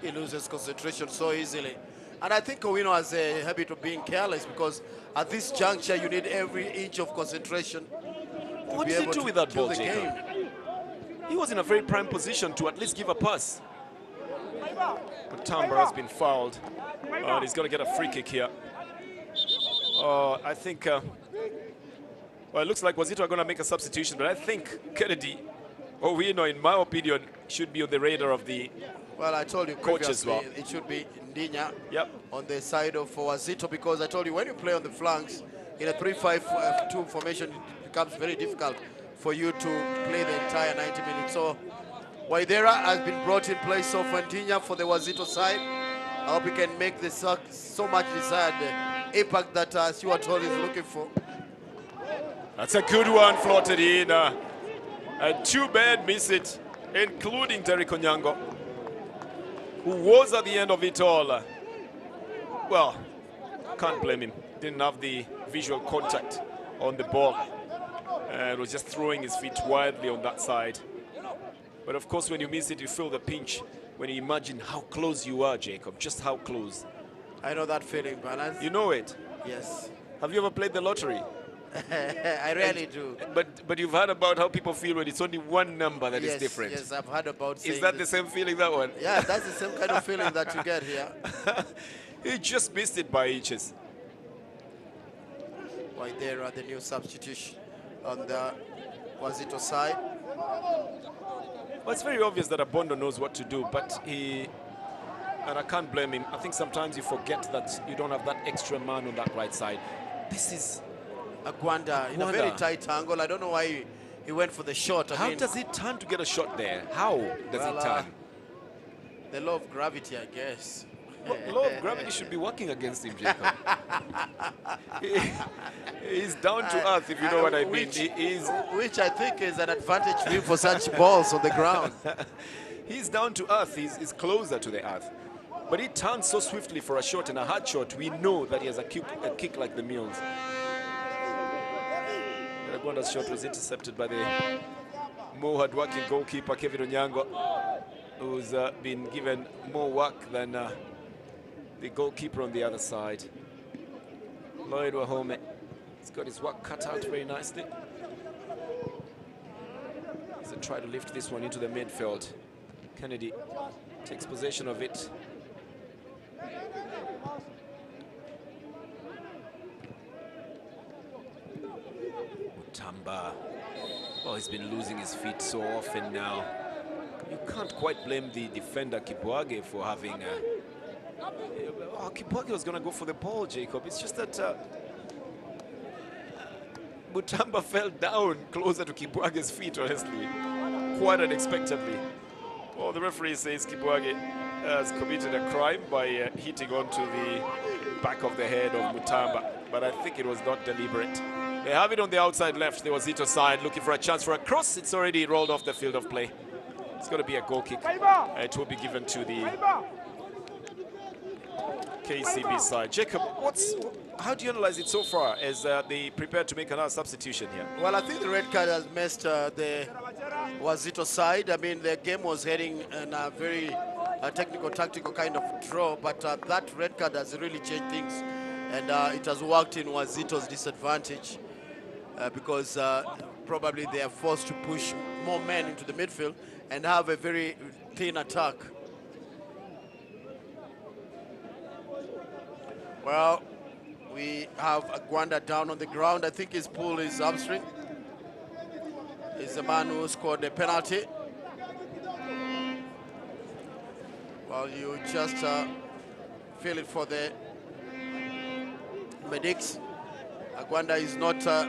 He loses concentration so easily. And I think Owino has a habit of being careless, because at this juncture, you need every inch of concentration. What did he do with that ball, Jacob? He was in a very prime position to at least give a pass. But Tamba has been fouled. And he's going to get a free kick here. I think, well, it looks like Wazito are going to make a substitution, but I think Kennedy, Owino, in my opinion, should be on the radar of the well, I told you coach as well. It should be Ndinya yep. on the side of Wazito, because I told you when you play on the flanks in a 3-5-2 formation, it becomes very difficult for you to play the entire 90 minutes. So Waidera has been brought in place of Ndinya for the Wazito side. I hope he can make the so much desired impact that Stuart Hall is looking for. That's a good one, floated in. And 2 men miss it, including Derek Onyango, who was at the end of it all. Well, can't blame him. Didn't have the visual contact on the ball and was just throwing his feet wildly on that side. But of course, when you miss it, you feel the pinch when you imagine how close you are, Jacob, just how close. I know that feeling, Balance. You know it? Yes. Have you ever played the lottery? I really do. But you've heard about how people feel when it's only one number that is different. Yes, I've heard about. Is that the same feeling, that one? Yeah, that's the same kind of feeling that you get here. He just missed it by inches. Right there are the new substitution on the Wazito side. Well, it's very obvious that Abondo knows what to do, but and I can't blame him. I think sometimes you forget that you don't have that extra man on that right side. This is Agwanda in a very tight angle. I don't know why he went for the shot. How does he turn to get a shot there? How does he turn? The law of gravity, I guess. law of gravity should be working against him, Jacob. He's down to earth, if you know what I mean. Which I think is an advantage for him for such balls on the ground. He's down to earth. He's closer to the earth. But he turns so swiftly for a shot and a hard shot. We know that he has a kick like the Mills. Rwanda's shot was intercepted by the more hard-working goalkeeper, Kevin Onyango, who's been given more work than the goalkeeper on the other side. Lloyd Wahome has got his work cut out very nicely. He's a try to lift this one into the midfield. Kennedy takes possession of it. Mutamba. Well, he's been losing his feet so often now. You can't quite blame the defender Kipwage for having Kipwage was going to go for the ball, Jacob. It's just that Mutamba fell down closer to Kipwage's feet, honestly. Quite unexpectedly. Well, the referee says Kipwage has committed a crime by hitting onto the back of the head of Mutamba, but I think it was not deliberate. They have it on the outside left, the Wazito side, looking for a chance for a cross. It's already rolled off the field of play. It's going to be a goal kick. It will be given to the KCB side. Jacob, how do you analyze it so far as they prepare to make another substitution here? Well, I think the red card has messed the Wazito side. I mean, the game was heading in a very technical, tactical kind of draw, but that red card has really changed things, and it has worked in Wazito's disadvantage because probably they are forced to push more men into the midfield and have a very thin attack. Well, we have Gwanda down on the ground. I think his pull is upstream. He's the man who scored the penalty. Well, you just feel it for the medics. Gwanda is not a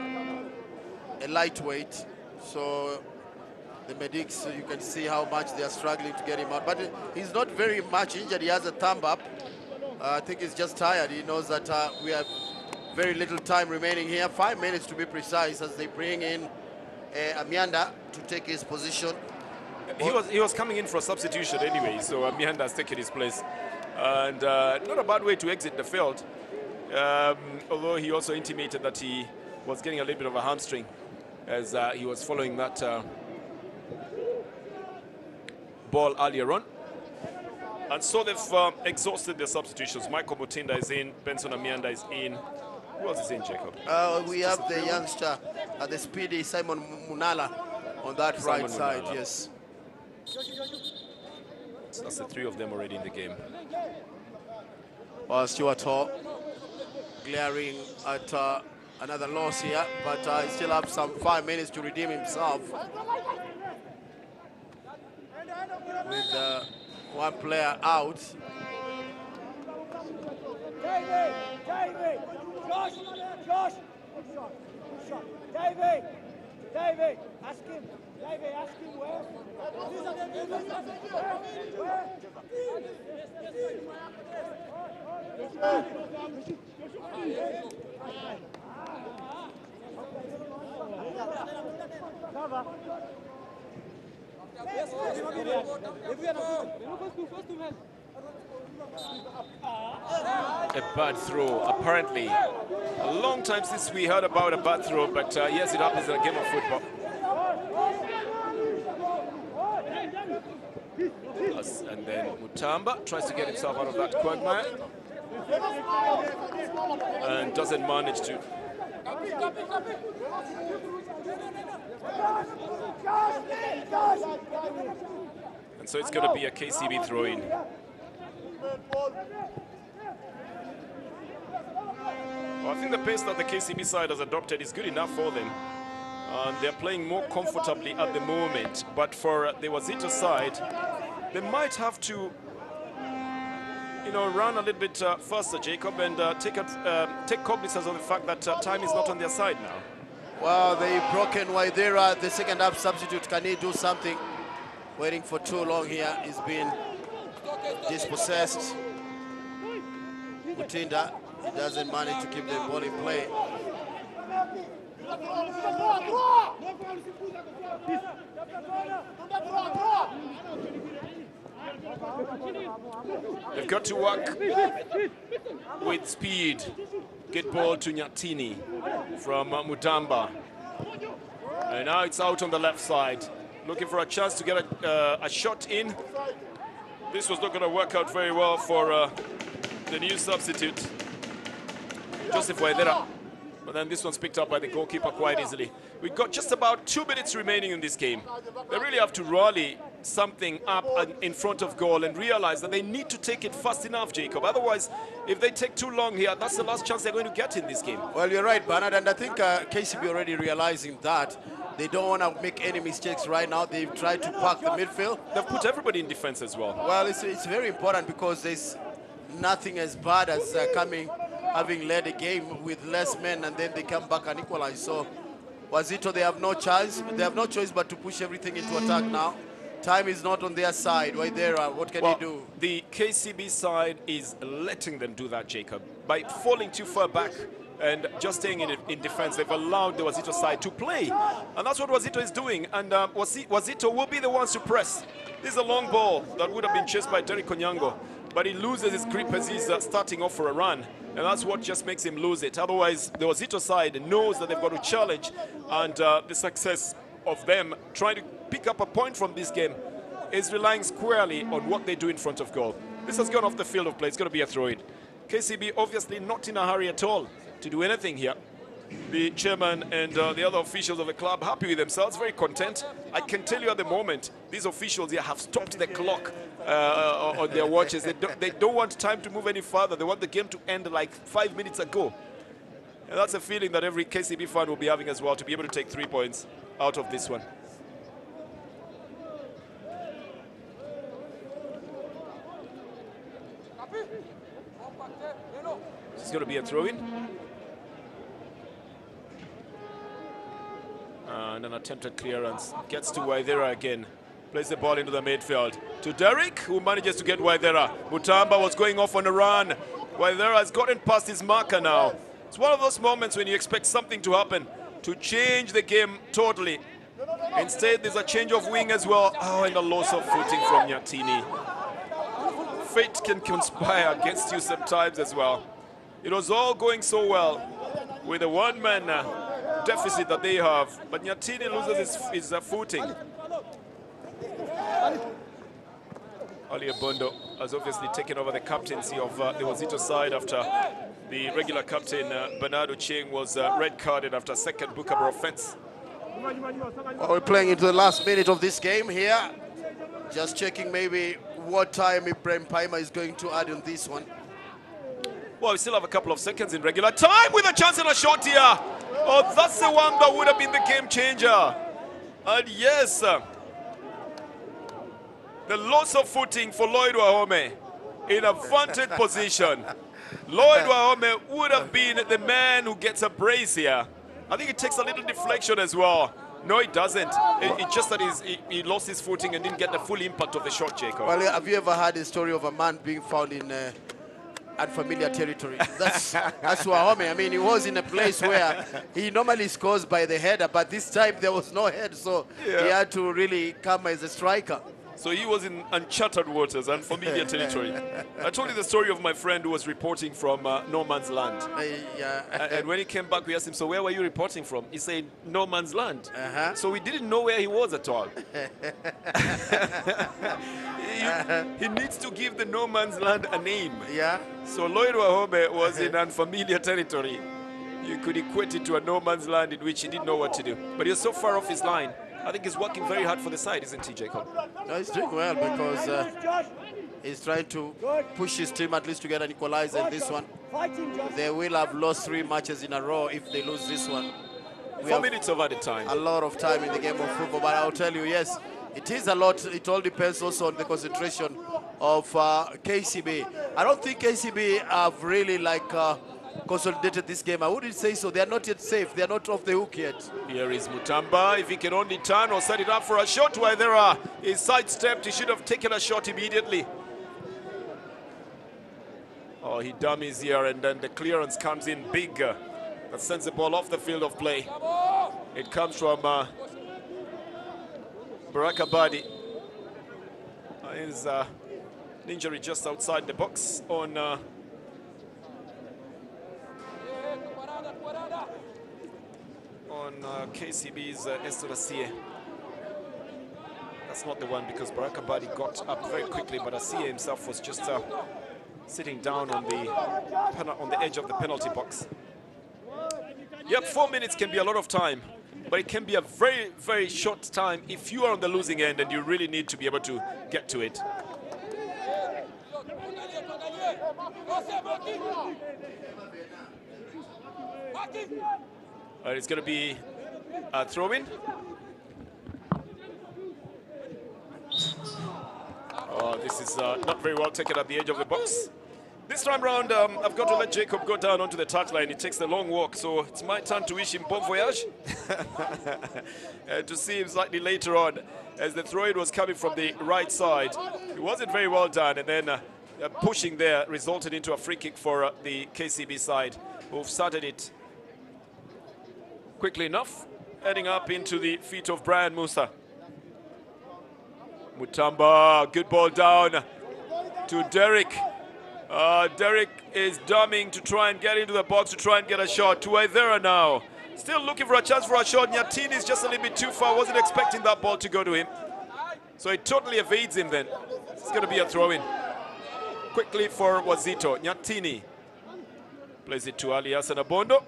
lightweight, so the medics, you can see how much they are struggling to get him out. But he's not very much injured. He has a thumb up. I think he's just tired. He knows that we have very little time remaining here, 5 minutes to be precise, as they bring in Amianda to take his position. He was coming in for a substitution anyway, so Amianda has taken his place. And not a bad way to exit the field, although he also intimated that he was getting a little bit of a hamstring as he was following that ball earlier on. And so they've exhausted their substitutions. Michael Mutinda is in, Benson Amianda is in. Who else is in, Jacob? We have the youngster, the speedy Simon Munala on that right side, yes. That's the three of them already in the game. Well, Stuart Hall glaring at another loss here, but he still have some 5 minutes to redeem himself. With one player out. Davey, Josh, Davey, ask him. Davey, ask him where. A bad throw, apparently. A long time since we heard about a bad throw, but yes, it happens in a game of football. And then Mutamba tries to get himself out of that quagmire and doesn't manage to. And so it's going to be a KCB throw-in. Well, I think the pace that the KCB side has adopted is good enough for them. They're playing more comfortably at the moment, but for the Wazito side, they might have to, run a little bit faster, Jacob, and take cognizance of the fact that time is not on their side now. Well, they've broken Waidera, the second half substitute. Can he do something? Waiting for too long here. He's been dispossessed. Mutinda, he doesn't manage to keep the ball in play. They've got to work with speed. Get ball to Nyatini from Mutamba. And now it's out on the left side. Looking for a chance to get a shot in. This was not going to work out very well for the new substitute, Joseph Waithera. But then this one's picked up by the goalkeeper quite easily. We've got just about 2 minutes remaining in this game. They really have to rally something up in front of goal and realize that they need to take it fast enough, Jacob. Otherwise, if they take too long here, that's the last chance they're going to get in this game. Well, you're right, Bernard, and I think KCB already realizing that. They don't want to make any mistakes right now. They've tried to park the midfield. They've put everybody in defense as well. Well, it's very important because there's nothing as bad as having led a game with less men and then they come back and equalize. So Wazito, they have no choice. They have no choice but to push everything into attack now. Time is not on their side. Right there, what can they do? The KCB side is letting them do that, Jacob. By falling too far back and just staying in defense, they've allowed the Wazito side to play. And that's what Wazito is doing. And Wazito will be the ones to press. This is a long ball that would have been chased by Derek Onyango, but he loses his grip as he's starting off for a run. And that's what just makes him lose it. Otherwise, the Wazito side knows that they've got to challenge. And the success of them trying to pick up a point from this game is relying squarely on what they do in front of goal. This has gone off the field of play. It's going to be a throw-in. KCB obviously not in a hurry at all to do anything here. The chairman and the other officials of the club happy with themselves, very content. I can tell you at the moment, these officials here have stopped the clock on their watches. They don't want time to move any further. They want the game to end like 5 minutes ago. And that's a feeling that every KCB fan will be having as well, to be able to take 3 points out of this one. It's going to be a throw-in. And an attempted clearance. Gets to Waithera again. Plays the ball into the midfield. To Derek, who manages to get Waithera. Mutamba was going off on a run. Waithera has gotten past his marker now. It's one of those moments when you expect something to happen to change the game totally. Instead, there's a change of wing as well. Oh, and a loss of footing from Nyatini. Fate can conspire against you sometimes as well. It was all going so well with a one-man deficit that they have, but Nyatini loses his footing. Ali Abondo has obviously taken over the captaincy of the Wazito side after the regular captain Bernardo Ching was red carded after a second bookable offense. Well, we're playing into the last minute of this game here. Just checking maybe what time Ibrahim Paima is going to add on this one. Well, we still have a couple of seconds in regular time with a chance and a shot here. Oh, that's the one that would have been the game changer. And yes, the loss of footing for Lloyd Wahome in a vantage position. Lloyd Wahome would have been the man who gets a brace here. I think it takes a little deflection as well. No, it doesn't. It's just that he lost his footing and didn't get the full impact of the shot, Jacob. Well, have you ever heard a story of a man being found in unfamiliar territory? That's Wahome. I mean, he was in a place where he normally scores by the header, but this time there was no head, so he had to really come as a striker. So he was in uncharted waters, unfamiliar territory. I told you the story of my friend who was reporting from no man's land. And when he came back, we asked him, so where were you reporting from? He said, no man's land. So we didn't know where he was at all. He needs to give the no man's land a name. So Lloyd Wahome was in unfamiliar territory. You could equate it to a no man's land in which he didn't know what to do. But he was so far off his line. I think he's working very hard for the side, isn't he, Jacob? No, he's doing well because he's trying to push his team at least to get an equalizer in this one. They will have lost 3 matches in a row if they lose this one. 4 minutes over the time. A lot of time in the game of football, but I'll tell you, yes, it is a lot. It all depends also on the concentration of KCB. I don't think KCB have really consolidated this game. I wouldn't say so. They are not yet safe. They are not off the hook yet. Here is Mutamba. If he can only turn or set it up for a shot, Waithera is sidestepped. He should have taken a shot immediately. Oh, he dummies here, and then the clearance comes in big. That sends the ball off the field of play. It comes from Barakabadi. His injury just outside the box on KCB's Esther. That's not the one, because Barakabadi got up very quickly, but Asiye himself was just sitting down on the edge of the penalty box. Yep, 4 minutes can be a lot of time, but it can be a very, very short time if you are on the losing end and you really need to be able to get to it. It's going to be a throw-in. Oh, this is not very well taken at the edge of the box. This time round, I've got to let Jacob go down onto the touchline. He takes the long walk, so it's my turn to wish him bon voyage. To see him slightly later on, as the throw-in was coming from the right side. It wasn't very well done, and then pushing there resulted into a free kick for the KCB side, who've started it quickly enough, heading up into the feet of Brian Musa. Mutamba, good ball down to Derek. Derek is dumming to try and get into the box to try and get a shot. To Waithera now. Still looking for a chance for a shot. Nyatini is just a little bit too far. Wasn't expecting that ball to go to him. So it totally evades him then. It's going to be a throw-in. Quickly for Wazito. Nyatini plays it to Ali Hassan Abondo.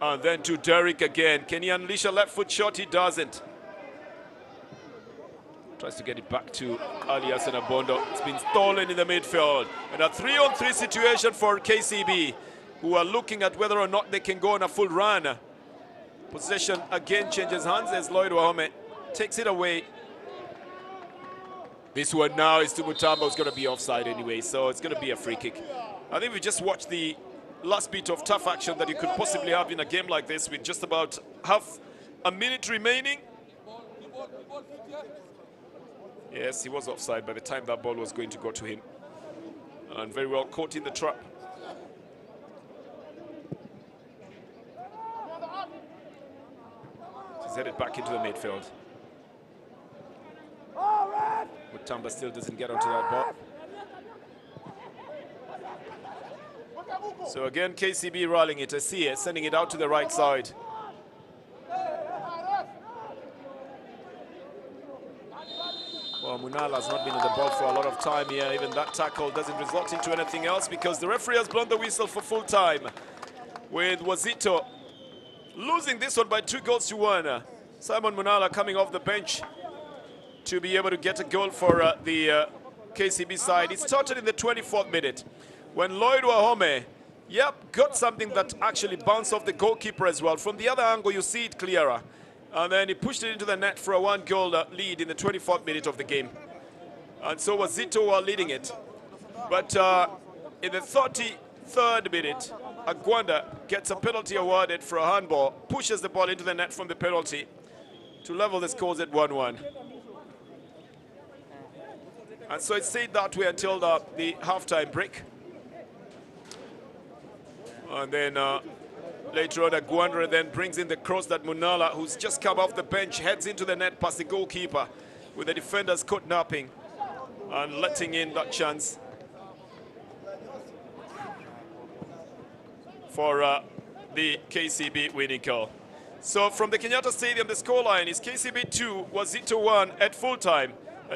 And then to Derek again. Can he unleash a left foot shot? He doesn't. Tries to get it back to Ali Hassan Abondo. It's been stolen in the midfield. And a 3-on-3 situation for KCB, who are looking at whether or not they can go on a full run. Possession again changes hands as Lloyd Wahome takes it away. This one now is to Mutamba, who's going to be offside anyway, so it's going to be a free kick. I think we just watched the last bit of tough action that you could possibly have in a game like this, with just about half a minute remaining. Yes, he was offside by the time that ball was going to go to him. And very well caught in the trap. He's headed back into the midfield. Mutamba still doesn't get onto that ball. So again, KCB rolling it. Asiye sending it out to the right side. Well, Munala has not been in the ball for a lot of time here. Even that tackle doesn't result into anything else, because the referee has blown the whistle for full time, with Wazito losing this one by 2-1. Simon Munala coming off the bench to be able to get a goal for the KCB side. It started in the 24th minute when Lloyd Wahome, got something that actually bounced off the goalkeeper as well. From the other angle, you see it clearer. And then he pushed it into the net for a 1-goal lead in the 24th minute of the game. And so Wazito were leading it. But in the 33rd minute, Agwanda gets a penalty awarded for a handball, pushes the ball into the net from the penalty to level the scores at 1-1. And so it stayed that way until the halftime break. And then later on, Agwanda then brings in the cross that Munala, who's just come off the bench, heads into the net past the goalkeeper, with the defenders caught napping and letting in that chance for the KCB winning goal. So from the Kenyatta Stadium, the scoreline is KCB 2, Wazito 1 at full time.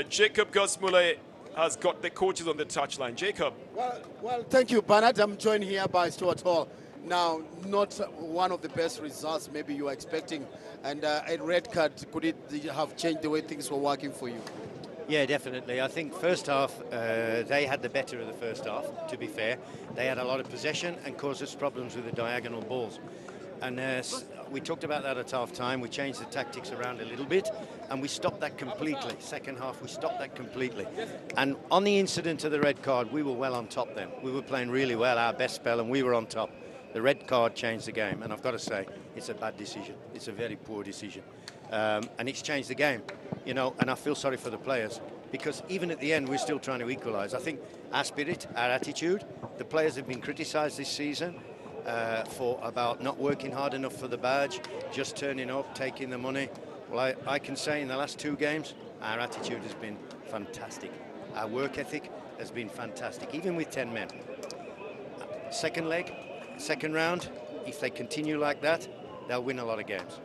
Jacob Gosmule has got the coaches on the touchline. Jacob. Well, thank you, Bernard. I'm joined here by Stuart Hall. Now, not one of the best results maybe you were expecting, and a red card, could it have changed the way things were working for you? Yeah, definitely. I think first half, they had the better of the first half, to be fair. They had a lot of possession and caused us problems with the diagonal balls. And we talked about that at half-time. We changed the tactics around a little bit, and we stopped that completely. Second half, we stopped that completely. And on the incident of the red card, we were well on top then. We were playing really well, our best spell, and we were on top. The red card changed the game, and I've got to say, it's a bad decision. It's a very poor decision. And it's changed the game, you know, and I feel sorry for the players, because even at the end, we're still trying to equalise. I think our spirit, our attitude, the players have been criticised this season for about not working hard enough for the badge, just turning up, taking the money. Well, I can say in the last 2 games, our attitude has been fantastic. Our work ethic has been fantastic, even with 10 men. Second leg, second round, if they continue like that, they'll win a lot of games.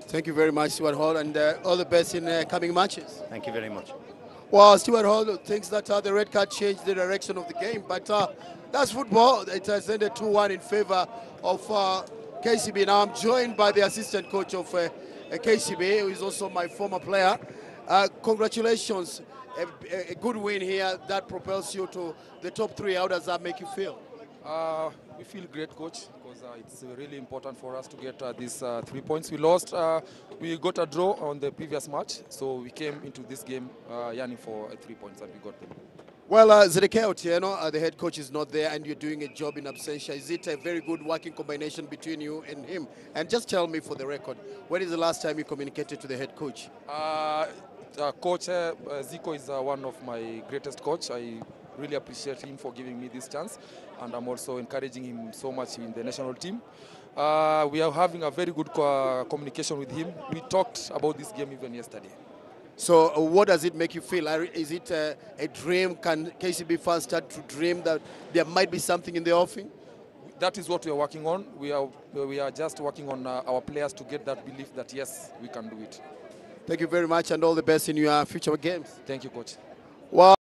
Thank you very much, Stuart Hall, and all the best in coming matches. Thank you very much. Well, Stuart Hall thinks that the red card changed the direction of the game, but that's football. It has ended 2-1 in favor of KCB. Now I'm joined by the assistant coach of KCB, who is also my former player. Congratulations, a good win here that propels you to the top 3. How does that make you feel? We feel great, coach, because it's really important for us to get these 3 points. We lost, we got a draw on the previous match, so we came into this game yearning for 3 points, and we got them. Well, Zedekea Otieno, the head coach, is not there, and you're doing a job in absentia. Is it a very good working combination between you and him? And just tell me for the record, when is the last time you communicated to the head coach? Coach Zico is one of my greatest coach. I really appreciate him for giving me this chance, and I'm also encouraging him so much in the national team. We are having a very good communication with him. We talked about this game even yesterday. So what does it make you feel? Is it a dream? Can KCB fans start to dream that there might be something in the offing? That is what we are working on. We are just working on our players to get that belief that yes, we can do it. Thank you very much, and all the best in your future games. Thank you, coach. Well,